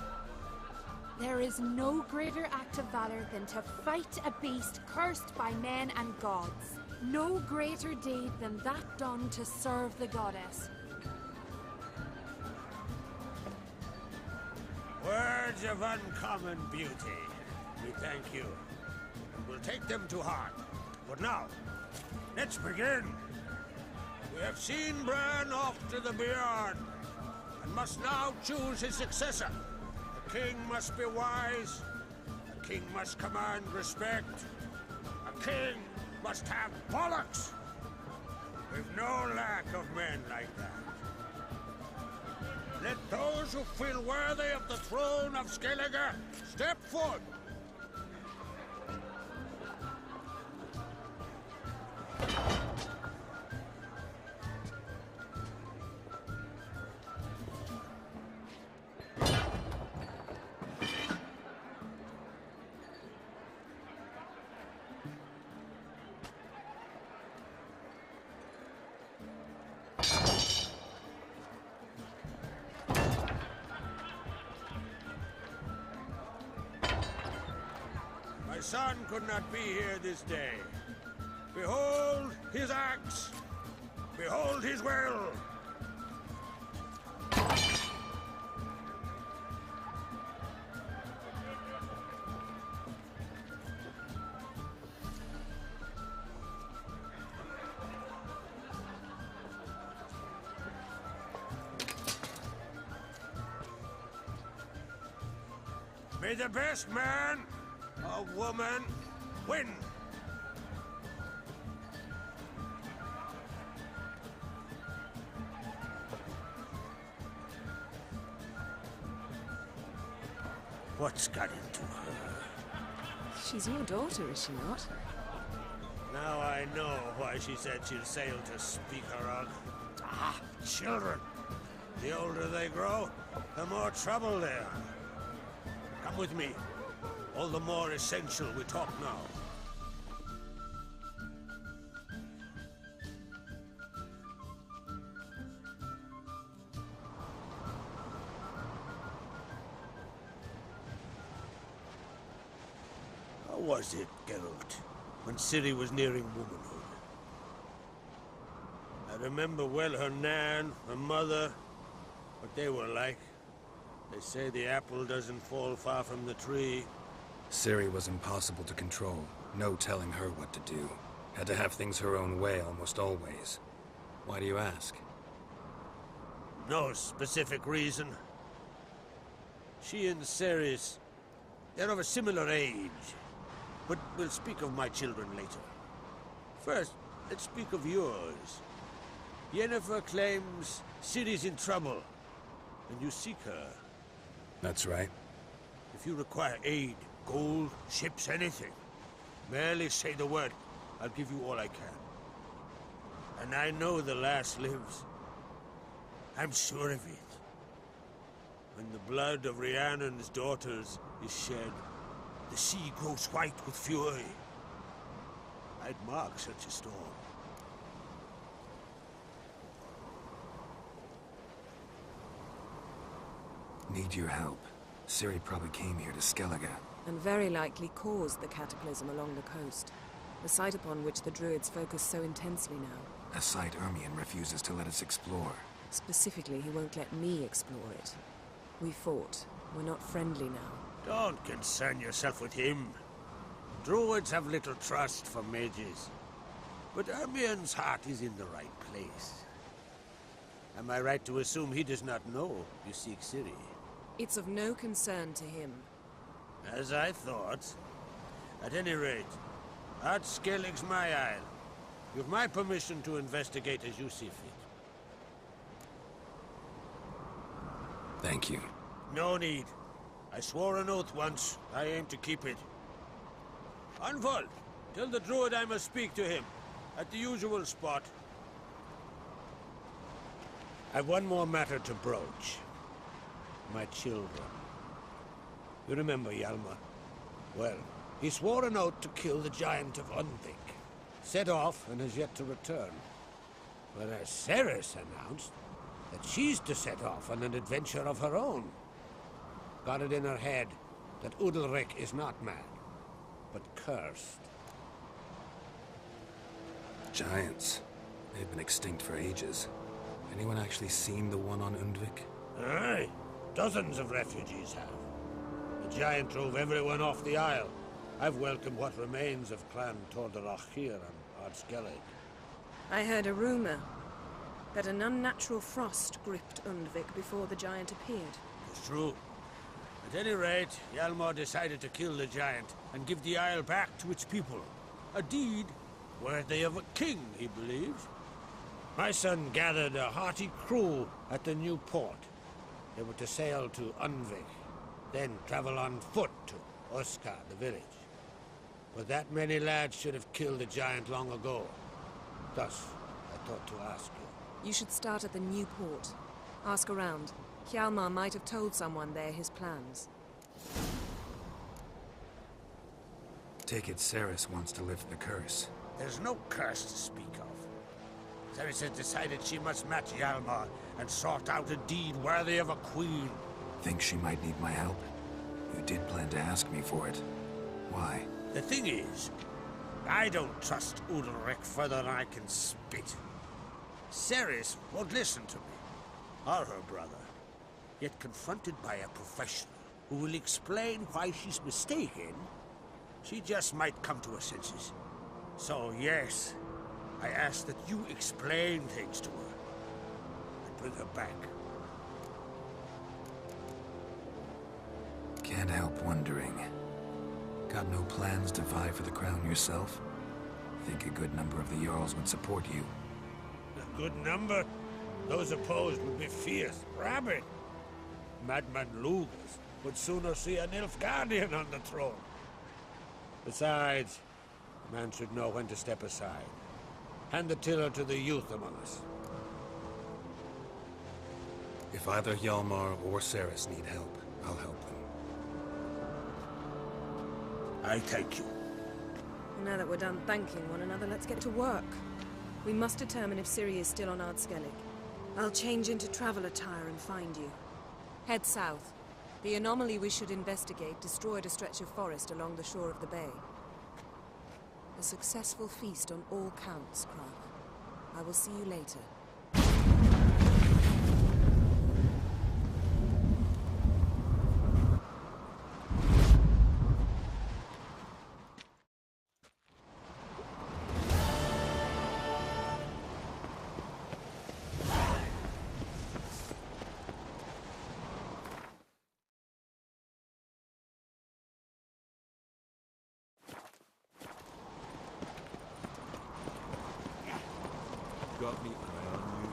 There is no greater act of valor than to fight a beast cursed by men and gods. No greater deed than that done to serve the goddess. Words of uncommon beauty. We thank you. We'll take them to heart. But now, let's begin. We have seen Bran off to the Beyond, and must now choose his successor. The king must be wise. A king must command respect. A king must have bollocks. We've no lack of men like that. Let those who feel worthy of the throne of Skellige step forward. My son could not be here this day. Behold his axe. Behold his will. May the best man or woman win. What's got into her? She's your daughter, is she not? Now I know why she said she'll sail to speak her of. Ah, children. The older they grow, the more trouble they are. Come with me. All the more essential we talk now. How was it, Geralt, when Ciri was nearing womanhood? I remember well her nan, her mother, what they were like. They say the apple doesn't fall far from the tree. Ciri was impossible to control. No telling her what to do. Had to have things her own way almost always. Why do you ask? No specific reason. She and Ceres, they're of a similar age. But we'll speak of my children later. First, let's speak of yours. Yennefer claims Ciri's in trouble, and you seek her. That's right. If you require aid, gold, ships, anything, merely say the word. I'll give you all I can. And I know the lass lives. I'm sure of it. When the blood of Rhiannon's daughters is shed, the sea grows white with fury. I'd mark such a storm. Need your help. Ciri probably came here to Skellige. And very likely caused the cataclysm along the coast. The site upon which the Druids focus so intensely now. A site Ermion refuses to let us explore. Specifically, he won't let me explore it. We fought. We're not friendly now. Don't concern yourself with him. Druids have little trust for mages. But Ermion's heart is in the right place. Am I right to assume he does not know you seek Ciri? It's of no concern to him. As I thought. At any rate, Art Skellig's my isle. You've my permission to investigate as you see fit. Thank you. No need. I swore an oath once. I aim to keep it. Anvol, tell the druid I must speak to him. At the usual spot. I've one more matter to broach. My children. You remember Hjalmar? Well, he swore an oath to kill the giant of Undvik. Set off and has yet to return. Whereas Ceres announced that she's to set off on an adventure of her own. Got it in her head that Udalric is not mad, but cursed. Giants. They've been extinct for ages. Anyone actually seen the one on Undvik? Aye. Dozens of refugees have. The giant drove everyone off the isle. I've welcomed what remains of Clan Tordarach here and Ard Skellig. I heard a rumor that an unnatural frost gripped Undvik before the giant appeared. It's true. At any rate, Hjalmar decided to kill the giant and give the isle back to its people. A deed worthy of a king, he believes. My son gathered a hearty crew at the new port. They were to sail to Undvik, then travel on foot to Oskar, the village. But that many lads should have killed the giant long ago. Thus, I thought to ask you. You should start at the new port. Ask around. Hjalmar might have told someone there his plans. Take it Ceres wants to lift the curse. There's no curse to speak of. Ceres has decided she must match Hjalmar and sort out a deed worthy of a queen. Think she might need my help? You did plan to ask me for it. Why? The thing is, I don't trust Udalric further than I can spit. Ceres won't listen to me, or her brother. Yet confronted by a professional who will explain why she's mistaken, she just might come to her senses. So yes, I ask that you explain things to her and bring her back. Can't help wondering. Got no plans to vie for the crown yourself? Think a good number of the Jarls would support you. A good number? Those opposed would be fierce, rabid. Madman Lugas would sooner see an Nilfgaardian on the throne. Besides, a man should know when to step aside. Hand the tiller to the youth among us. If either Hjalmar or Ceres need help, I'll help them. I take you. Now that we're done thanking one another, let's get to work. We must determine if Ciri is still on Ardskellig. I'll change into travel attire and find you. Head south. The anomaly we should investigate destroyed a stretch of forest along the shore of the bay. A successful feast on all counts, Krog. I will see you later. Got me eye on you.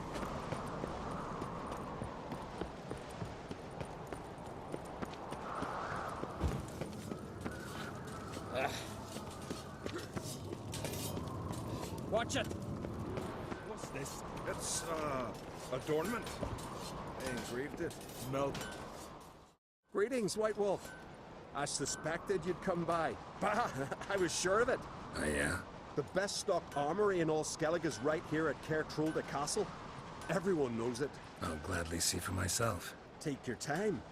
Watch it! What's this? It's, adornment. I engraved it. Melt. Greetings, White Wolf. I suspected you'd come by. Bah! I was sure of it. Oh, yeah? The best stocked armory in all Skellig is right here at Caer Trolde Castle. Everyone knows it. I'll gladly see for myself. Take your time.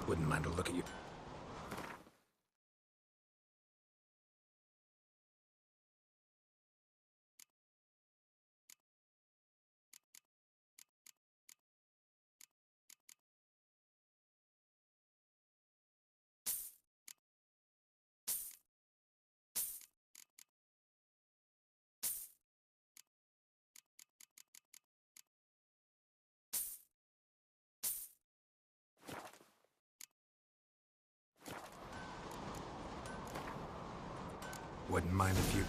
Wouldn't mind a look at you. Wouldn't mind if you...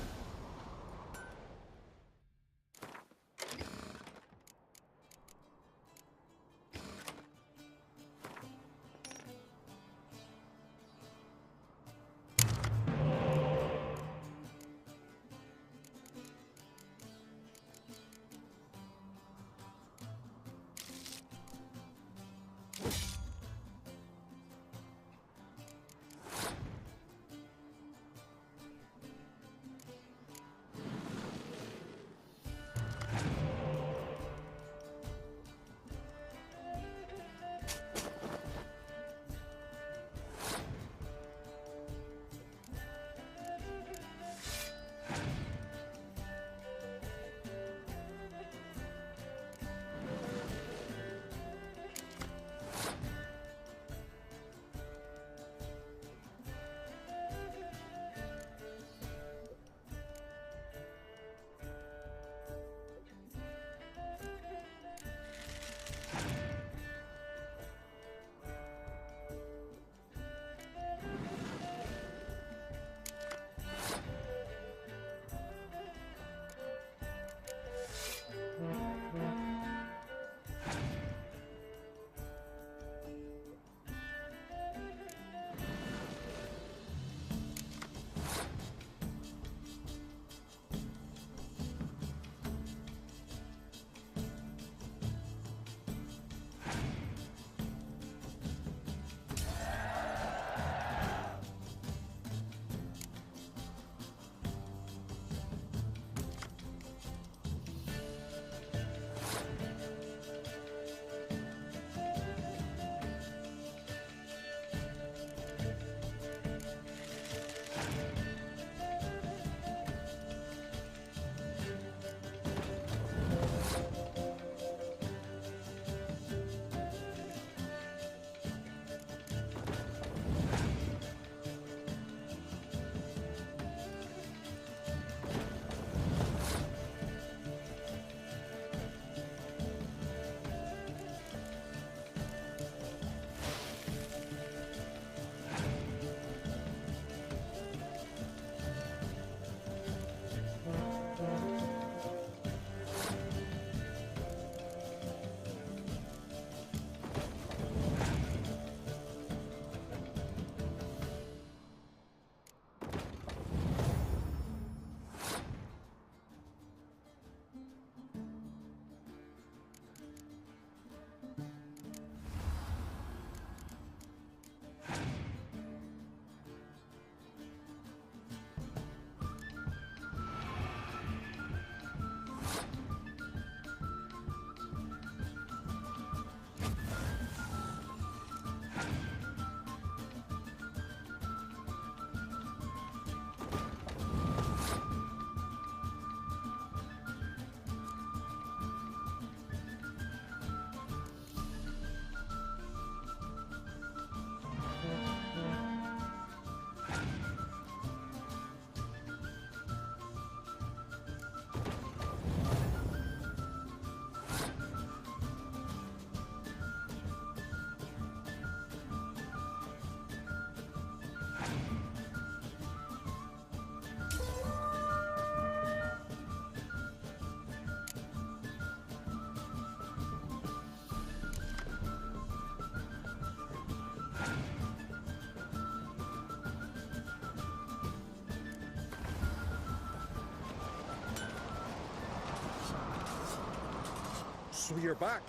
So you're back.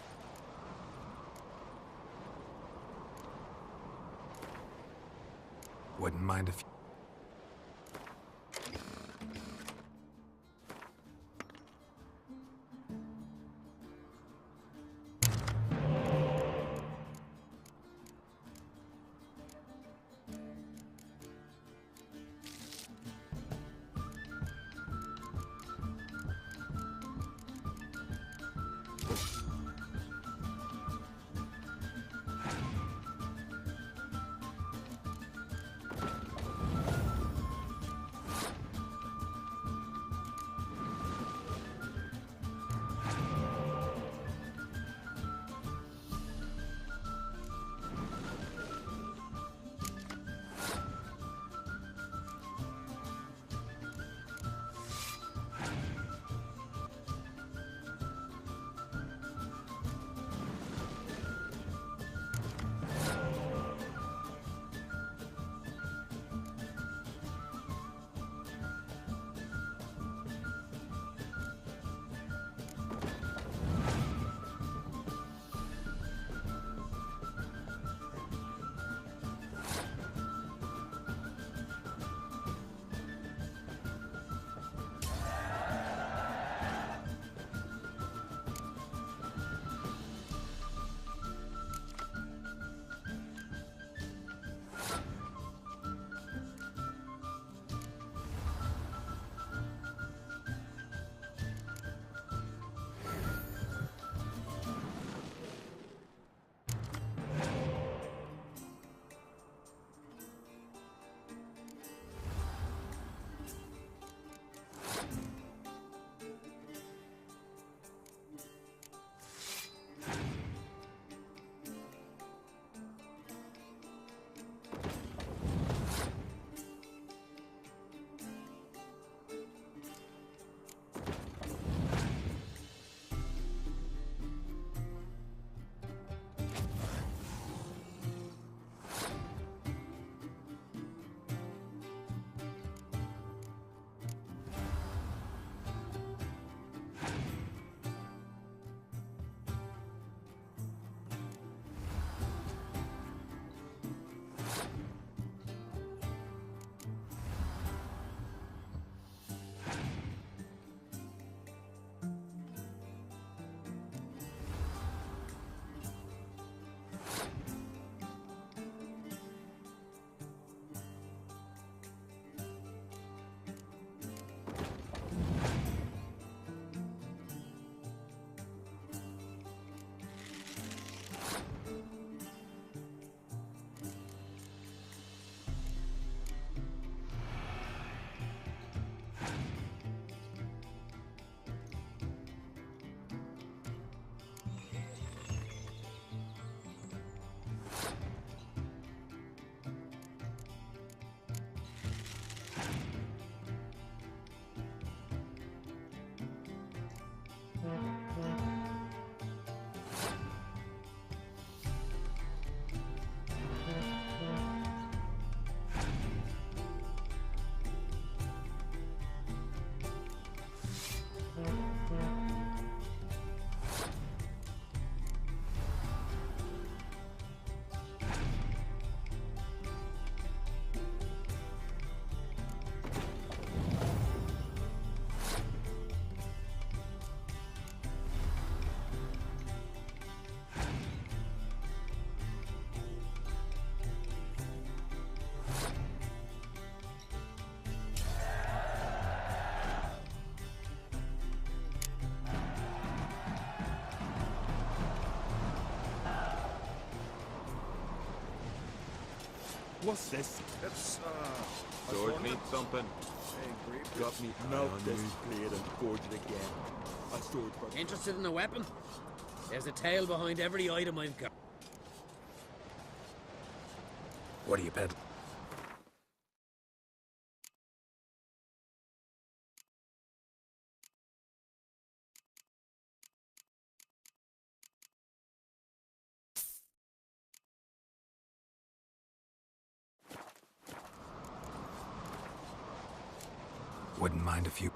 Wouldn't mind if... What's this? It's, Sword means something. Got me melt this blade and forge it again. A sword for... Interested in a weapon? There's a tale behind every item I've got. What are you peddling? Wouldn't mind if you...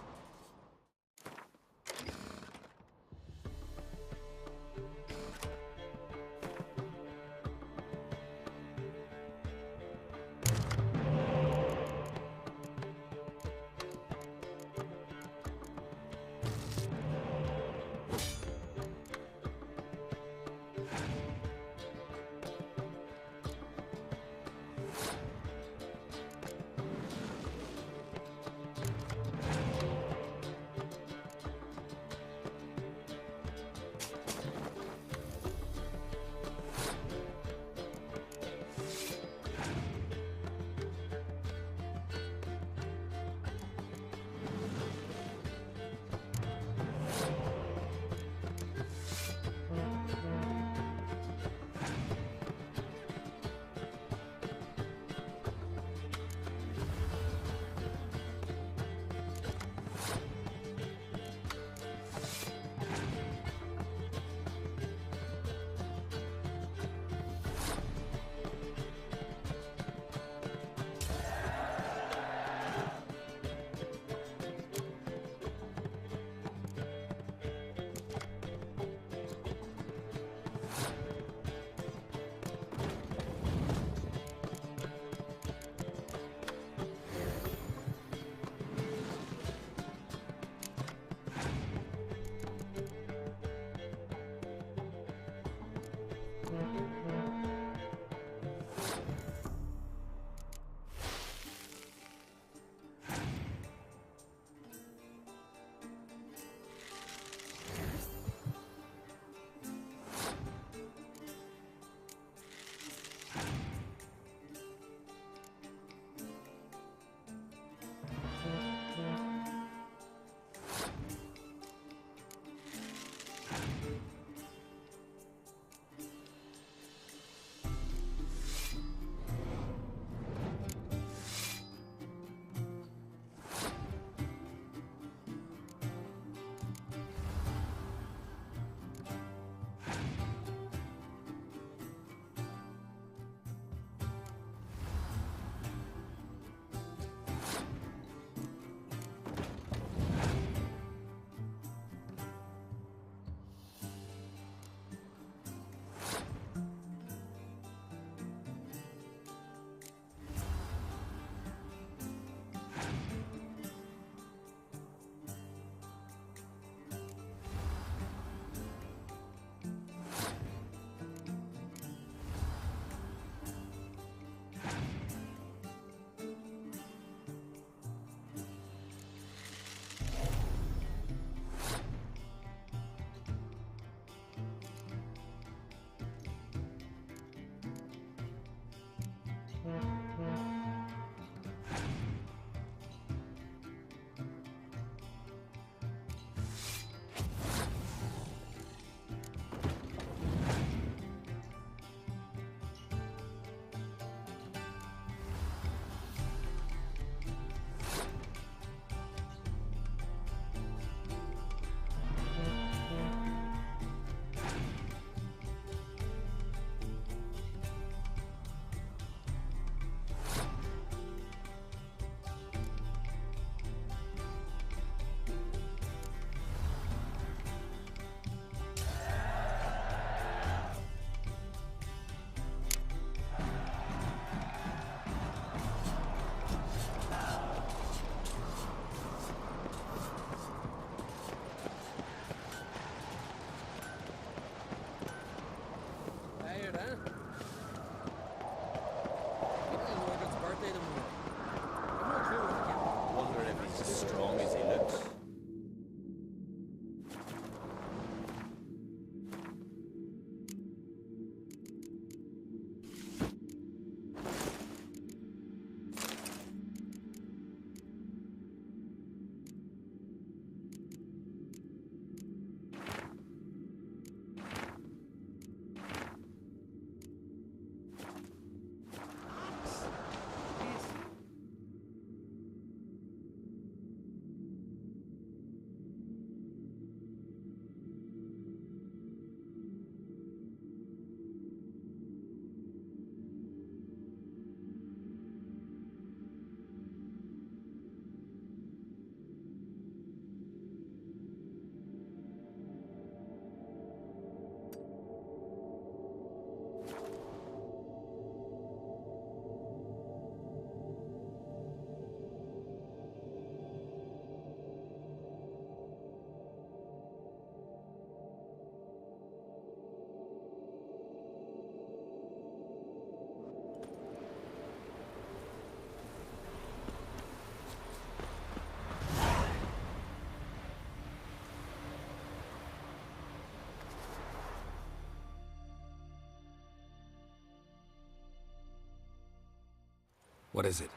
What is it?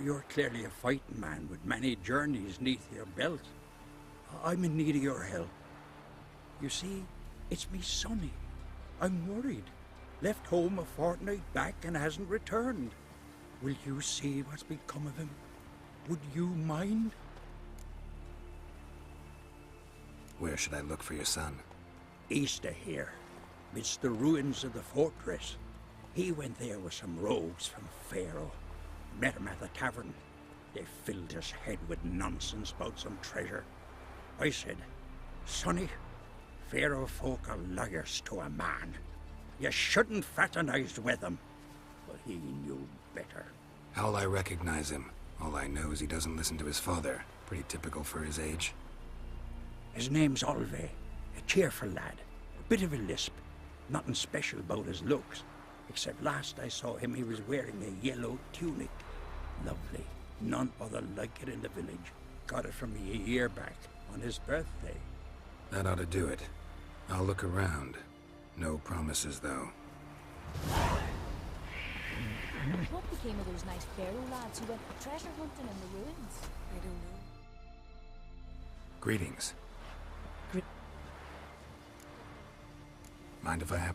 You're clearly a fighting man with many journeys neath your belt. I'm in need of your help. You see, it's me Sonny. I'm worried. Left home a fortnight back and hasn't returned. Will you see what's become of him? Would you mind? Where should I look for your son? East of here, midst the ruins of the fortress. He went there with some rogues from Pharaoh. Met him at the tavern. They filled his head with nonsense about some treasure. I said, Sonny, Pharaoh folk are liars to a man. You shouldn't fraternize with them. But he knew better. How'll I recognize him? All I know is he doesn't listen to his father. Pretty typical for his age. His name's Olve, a cheerful lad. A bit of a lisp. Nothing special about his looks. Except last I saw him, he was wearing a yellow tunic. Lovely. None other like it in the village. Got it from me a year back, on his birthday. That ought to do it. I'll look around. No promises, though. What became of those nice Pharaoh lads who went treasure hunting in the ruins? I don't know. Greetings. Mind if I have...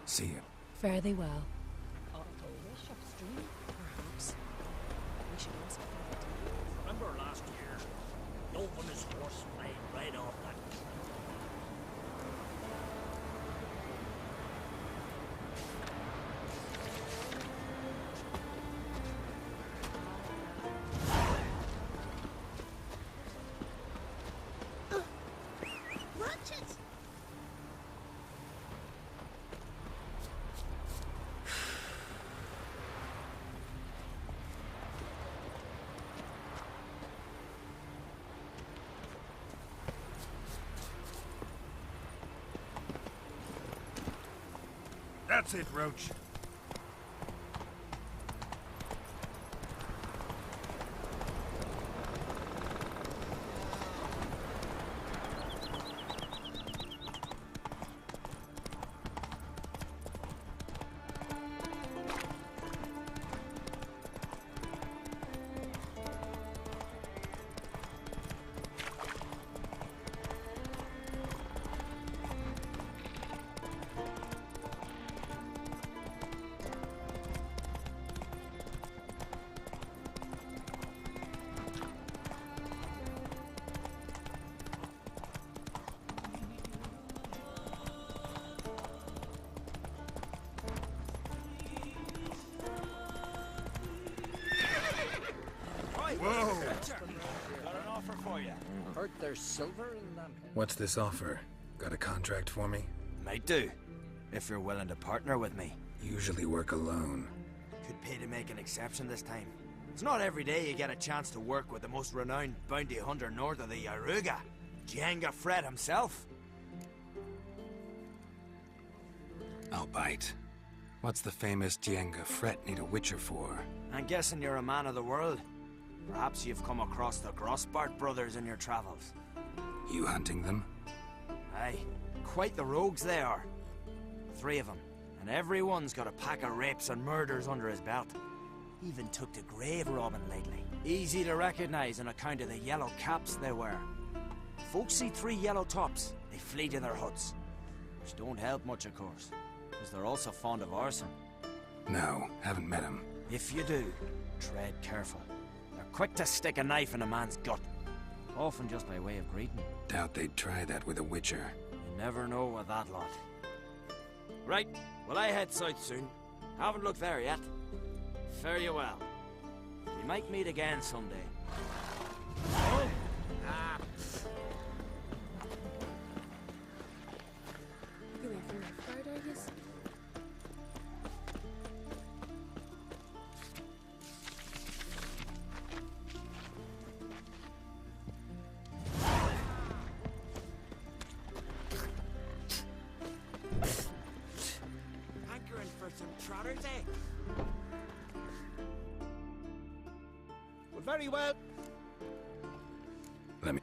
See you. Fare thee well. Perhaps. We should also Remember last year? The openest horse played right off that. Ratchet! That's it, Roach. Whoa! Got an offer for you. Heard there's silver in them. What's this offer? Got a contract for me? Might do, if you're willing to partner with me. Usually work alone. Could pay to make an exception this time. It's not every day you get a chance to work with the most renowned bounty hunter north of the Yaruga, Jenga Fred himself. I'll bite. What's the famous Jenga Fret need a witcher for? I'm guessing you're a man of the world. Perhaps you've come across the Grossbart brothers in your travels. You hunting them? Aye, quite the rogues they are. 3 of them, and every one's got a pack of rapes and murders under his belt. Even took to grave robbing lately. Easy to recognize on account of the yellow caps they wear. Folks see 3 yellow tops, they flee to their huts. Which don't help much, of course, because they're also fond of arson. No, haven't met him. If you do, tread careful. They're quick to stick a knife in a man's gut. Often just by way of greeting. Doubt they'd try that with a witcher. You never know with that lot. Right, well I head south soon. Haven't looked there yet. Fare you well. We might meet again someday. Oh! Ah. You went from that far, I guess? Hankering for some trotters, eh? Well, very well. Let me...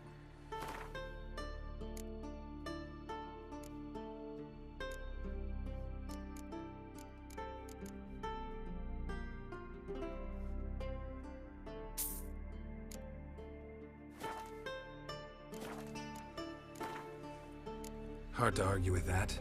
Hard to argue with that.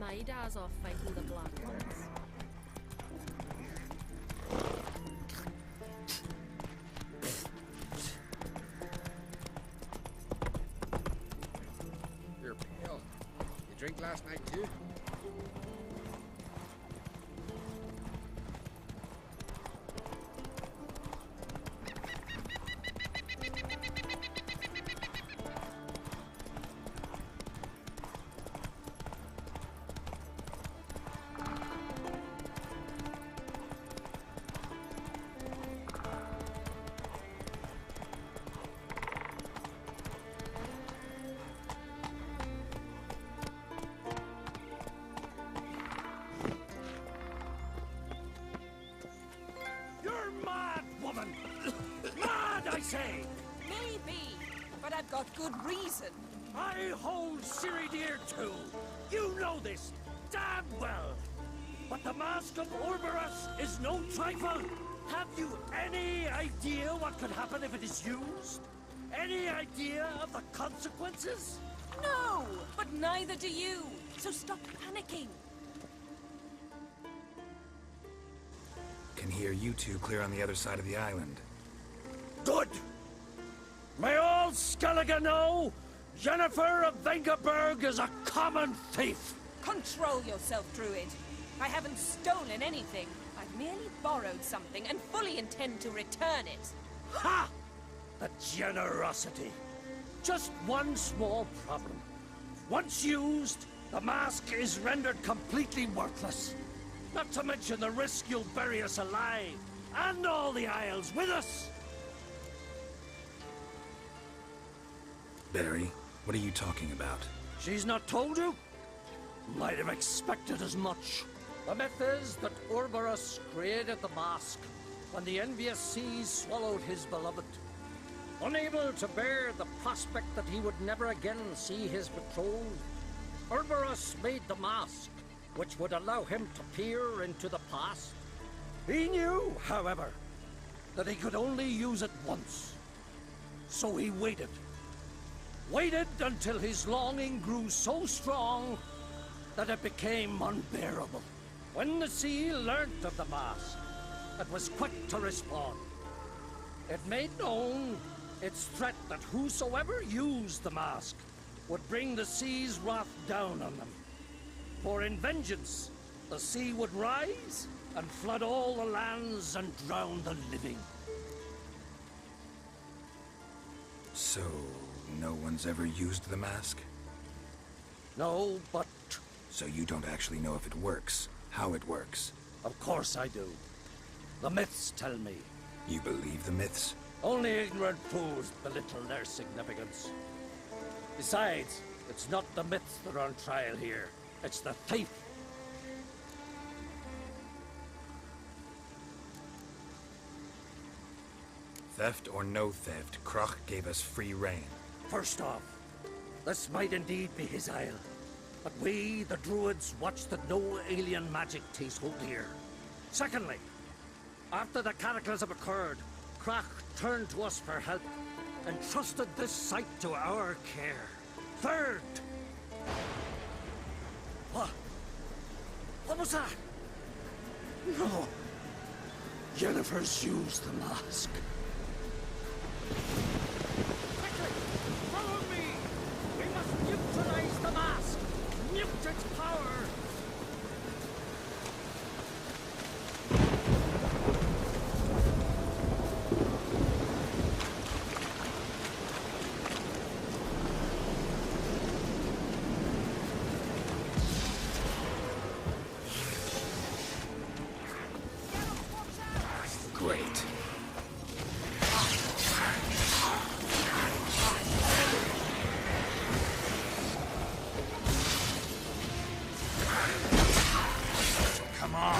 my days off fighting the Black Ones. You're pale. You drink last night too? You're mad, woman! Mad, I say! Maybe, but I've got good reason. I hold Ciri dear too. You know this damn well. But the Mask of Orberus is no trifle. Have you any idea what could happen if it is used? Any idea of the consequences? No, but neither do you. So stop panicking. Can hear you two clear on the other side of the island. Good! May all Skellige know Jennifer of Vengerberg is a common thief! Control yourself, Druid. I haven't stolen anything. I've merely borrowed something and fully intend to return it. Ha! The generosity. Just one small problem. Once used, the mask is rendered completely worthless. Not to mention the risk you'll bury us alive, and all the Isles with us! Barry, what are you talking about? She's not told you? Might have expected as much. The myth is that Orberus created the mask when the envious seas swallowed his beloved. Unable to bear the prospect that he would never again see his betrothed, Orberus made the mask, which would allow him to peer into the past. He knew, however, that he could only use it once. So he waited. Waited until his longing grew so strong that it became unbearable. When the sea learnt of the mask, it was quick to respond. It made known its threat that whosoever used the mask would bring the sea's wrath down on them. For in vengeance, the sea would rise and flood all the lands and drown the living. So, no one's ever used the mask? No, but... So you don't actually know if it works, how it works? Of course I do. The myths tell me. You believe the myths? Only ignorant fools belittle their significance. Besides, it's not the myths that are on trial here. It's the thief. Theft or no theft, Kroch gave us free rein. First off, this might indeed be his isle. But we, the Druids, watch that no alien magic takes hold here. Secondly, after the cataclysm occurred, Kroch turned to us for help and trusted this site to our care. Third... What? What was that? No. Jennifer's used the mask. Quickly! Follow me! We must neutralize the mask! Mute its power! Great. Come on!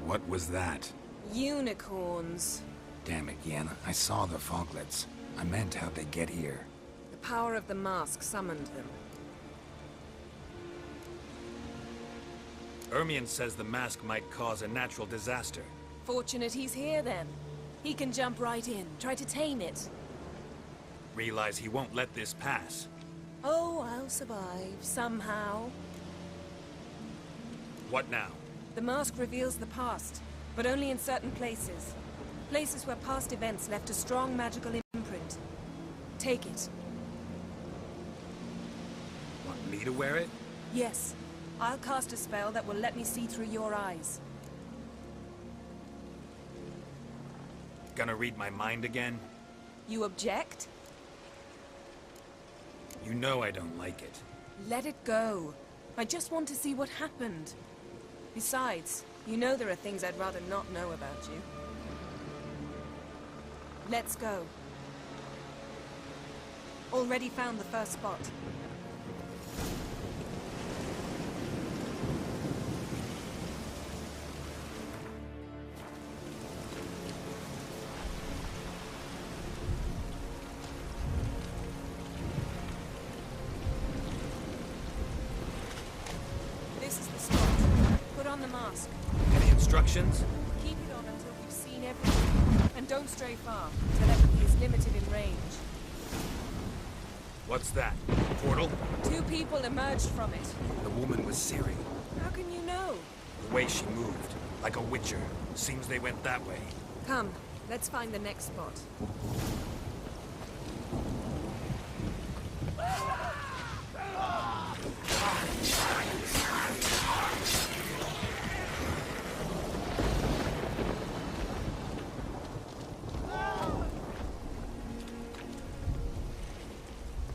What was that? Unicorns. Damn it, Yen. I saw the foglets. I meant how'd they get here? The power of the mask summoned them. Ermion says the mask might cause a natural disaster. Fortunate he's here then. He can jump right in, try to tame it. Realize he won't let this pass. Oh, I'll survive, somehow. What now? The mask reveals the past, but only in certain places. Places where past events left a strong magical imprint. Take it. Want me to wear it? Yes. I'll cast a spell that will let me see through your eyes. Gonna read my mind again? You object? You know I don't like it. Let it go. I just want to see what happened. Besides, you know there are things I'd rather not know about you. Let's go. Already found the first spot. This is the spot. Put on the mask. Any instructions? Keep it on until we've seen everything. And don't stray far. Telepathy is limited in range. What's that? Portal? 2 people emerged from it. The woman was Ciri. How can you know? The way she moved. Like a witcher. Seems they went that way. Come, let's find the next spot.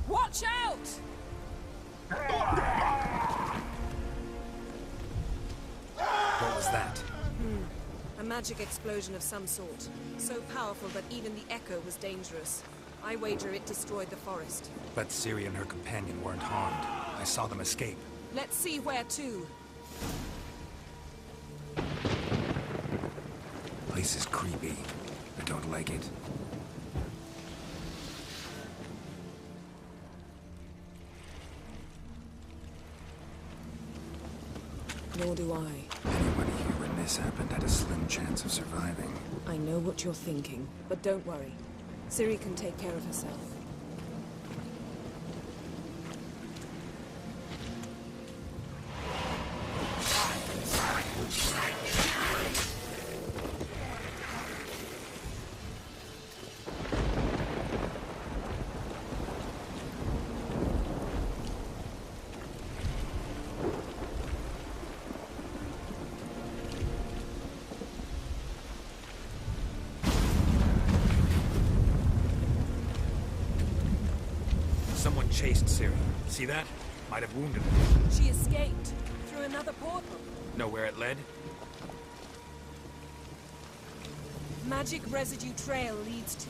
Watch out! What was that? A magic explosion of some sort. So powerful that even the echo was dangerous. I wager it destroyed the forest. But Ciri and her companion weren't harmed. I saw them escape. Let's see where to. Place is creepy. I don't like it. Nor do I. Anyone here when this happened had a slim chance of surviving. I know what you're thinking, but don't worry. Ciri can take care of herself. Someone chased Ciri. See that? Might have wounded her. She escaped through another portal. Know where it led? Magic residue trail leads to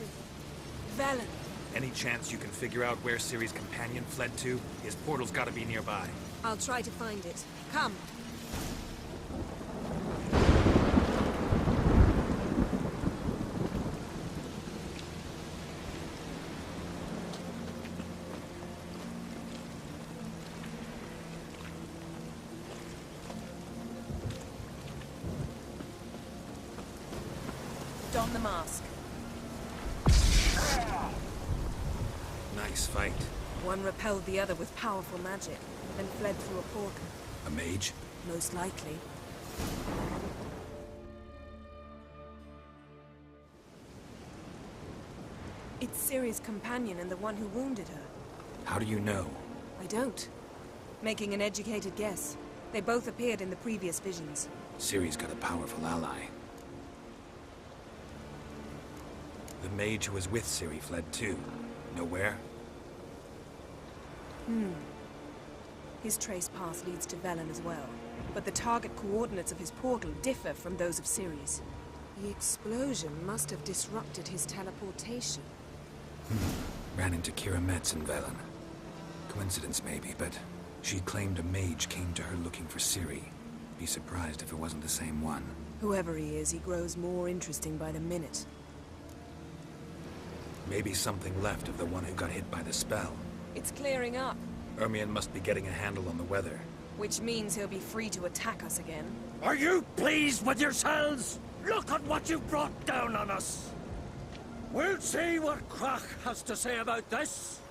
Velen. Any chance you can figure out where Ciri's companion fled to? His portal's gotta be nearby. I'll try to find it. Come. Don the mask. Nice fight. One repelled the other with powerful magic, then fled through a portal. A mage? Most likely. It's Ciri's companion and the one who wounded her. How do you know? I don't. Making an educated guess. They both appeared in the previous visions. Ciri's got a powerful ally. The mage who was with Ciri fled too. Know where? His trace path leads to Velen as well. But the target coordinates of his portal differ from those of Ciri's. The explosion must have disrupted his teleportation. Ran into Kira Metz in Velen. Coincidence maybe, but she claimed a mage came to her looking for Ciri. Be surprised if it wasn't the same one. Whoever he is, he grows more interesting by the minute. Maybe something left of the one who got hit by the spell. It's clearing up, Ermion must be getting a handle on the weather. which means he'll be free to attack us again. Are you pleased with yourselves? Look at what you brought down on us! We'll see what Crach has to say about this.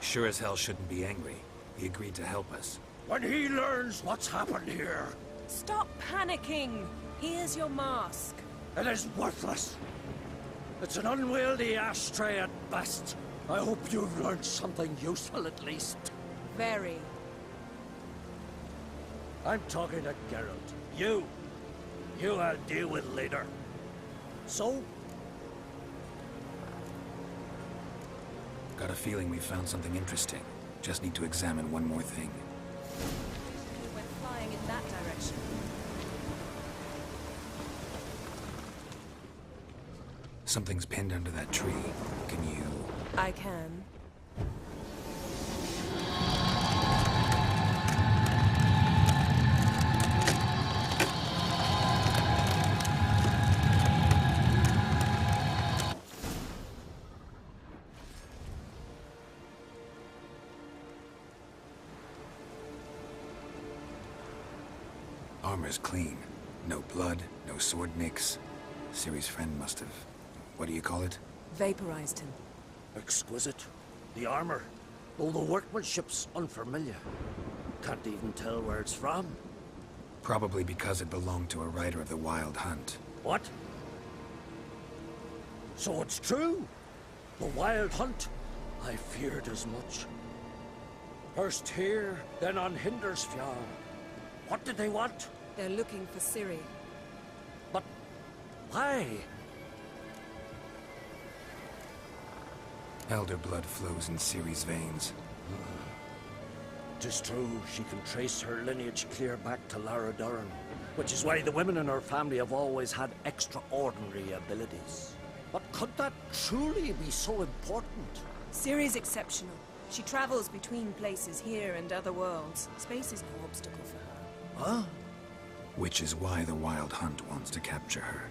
Sure as hell shouldn't be angry. He agreed to help us. When he learns what's happened here, Stop panicking. Here's your mask. it is worthless. It's an unwieldy ashtray at best. I hope you've learned something useful at least. Very. I'm talking to Geralt. You I'll deal with later. So? Got a feeling we found something interesting. Just need to examine one more thing. We went flying in that direction. Something's pinned under that tree. Can you... I can. Armor's clean. No blood, no sword nicks. Ciri's friend must have... What do you call it? Vaporized him. Exquisite. The armor, though the workmanship's unfamiliar. Can't even tell where it's from. Probably because it belonged to a rider of the Wild Hunt. What? So it's true? The Wild Hunt? I feared as much. First here, then on Hindersfjall. What did they want? They're looking for Ciri. But why? Elder blood flows in Ciri's veins. Tis true, she can trace her lineage clear back to Lara Duran, which is why the women in her family have always had extraordinary abilities. But could that truly be so important? Ciri's exceptional. She travels between places here and other worlds. Space is no obstacle for her. Huh? Which is why the Wild Hunt wants to capture her.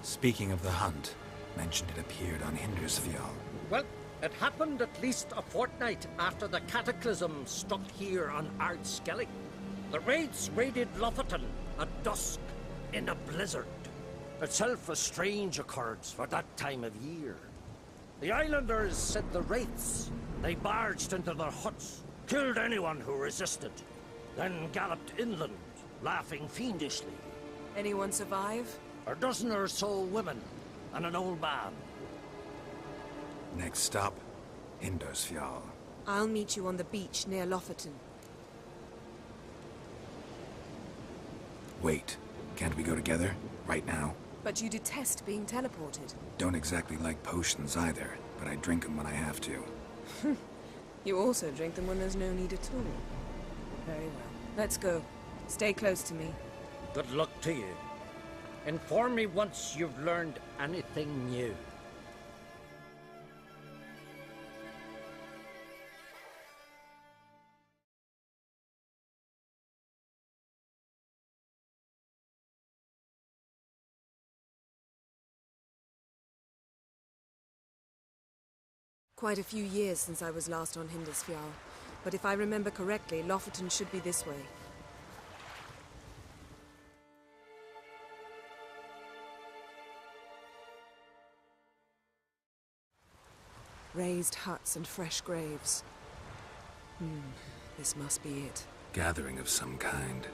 Speaking of the hunt, mentioned it appeared on Hindersfjall. Well, it happened at least a fortnight after the cataclysm struck here on Ardskellig. The raids raided Lofoten at dusk in a blizzard. Itself a strange occurrence for that time of year. The islanders said the wraiths. They barged into their huts, killed anyone who resisted, then galloped inland, laughing fiendishly. Anyone survive? A dozen or so women, and an old man. Next stop, Hindersfjall. I'll meet you on the beach near Lofoten. Wait, can't we go together? Right now? But you detest being teleported. Don't exactly like potions either, but I drink them when I have to. You also drink them when there's no need at all. Very well. Let's go. Stay close to me. Good luck to you. Inform me once you've learned anything new. Quite a few years since I was last on Hindersfjall, but if I remember correctly, Lofoten should be this way. Raised huts and fresh graves. This must be it. Gathering of some kind.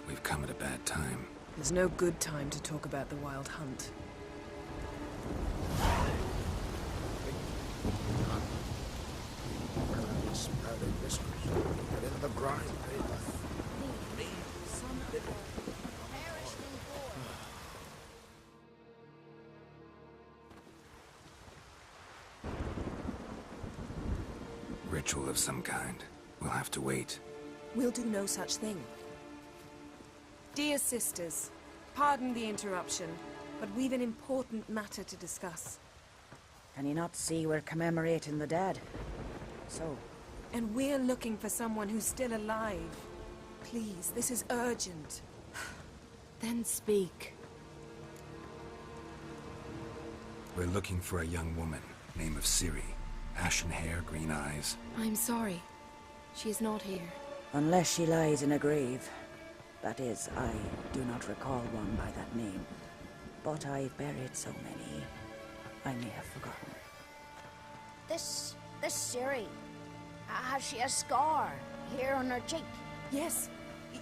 We've come at a bad time. There's no good time to talk about the Wild Hunt. Sprouted whiskers. Get in the grind, Ritual of some kind. We'll have to wait. We'll do no such thing. Dear sisters, pardon the interruption, but we've an important matter to discuss. Can you not see we're commemorating the dead? So? And we're looking for someone who's still alive. Please, this is urgent. Then speak. We're looking for a young woman, name of Ciri. Ashen hair, green eyes. I'm sorry. She is not here. Unless she lies in a grave. That is, I do not recall one by that name. But I've buried so many, I may have forgotten. This Siri, has she a scar here on her cheek? Yes.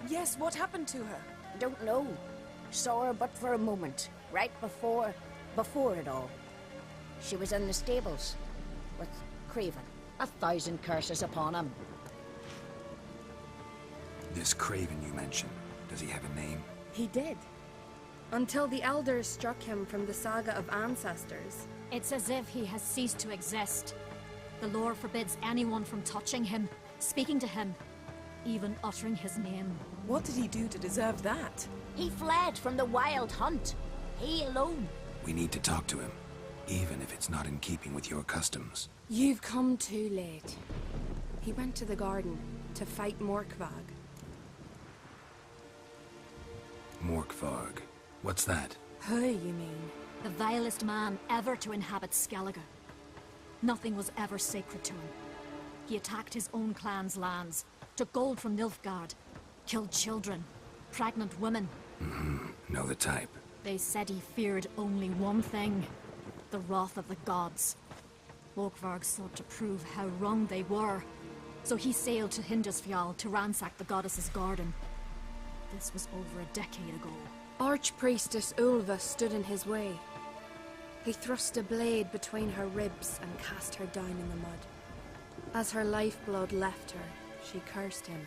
Yes, what happened to her? Don't know. Saw her but for a moment, right before it all. She was in the stables with Craven. 1,000 curses upon him. This Craven you mentioned, does he have a name? He did. Until the elders struck him from the saga of ancestors. It's as if he has ceased to exist. The lore forbids anyone from touching him, speaking to him, even uttering his name. What did he do to deserve that? He fled from the wild hunt. He alone. We need to talk to him, even if it's not in keeping with your customs. You've come too late. He went to the garden to fight Morkvag. Morkvarg. What's that? Who, you mean? The vilest man ever to inhabit Skellige. Nothing was ever sacred to him. He attacked his own clan's lands, took gold from Nilfgaard, killed children, pregnant women. Know the type. They said he feared only one thing, the wrath of the gods. Morkvarg sought to prove how wrong they were, so he sailed to Hindisfjall to ransack the goddess's garden. This was over a decade ago. Archpriestess Ulva stood in his way. He thrust a blade between her ribs and cast her down in the mud. As her lifeblood left her, she cursed him,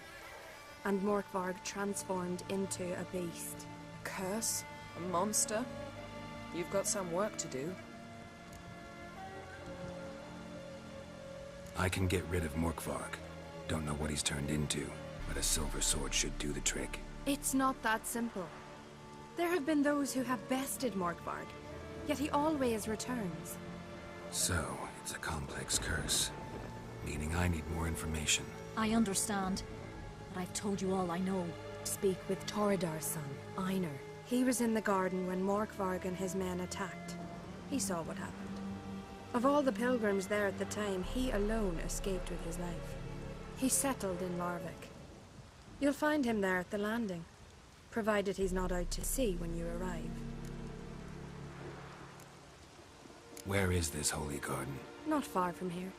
and Morkvarg transformed into a beast. A curse? A monster? You've got some work to do. I can get rid of Morkvarg. Don't know what he's turned into, but a silver sword should do the trick. It's not that simple. There have been those who have bested Morkvarg, yet he always returns. So, it's a complex curse, meaning I need more information. I understand, but I've told you all I know. Speak with Torridar's son, Einar. He was in the garden when Morkvarg and his men attacked. He saw what happened. Of all the pilgrims there at the time, he alone escaped with his life. He settled in Larvik. You'll find him there at the landing, provided he's not out to sea when you arrive. Where is this holy garden? Not far from here.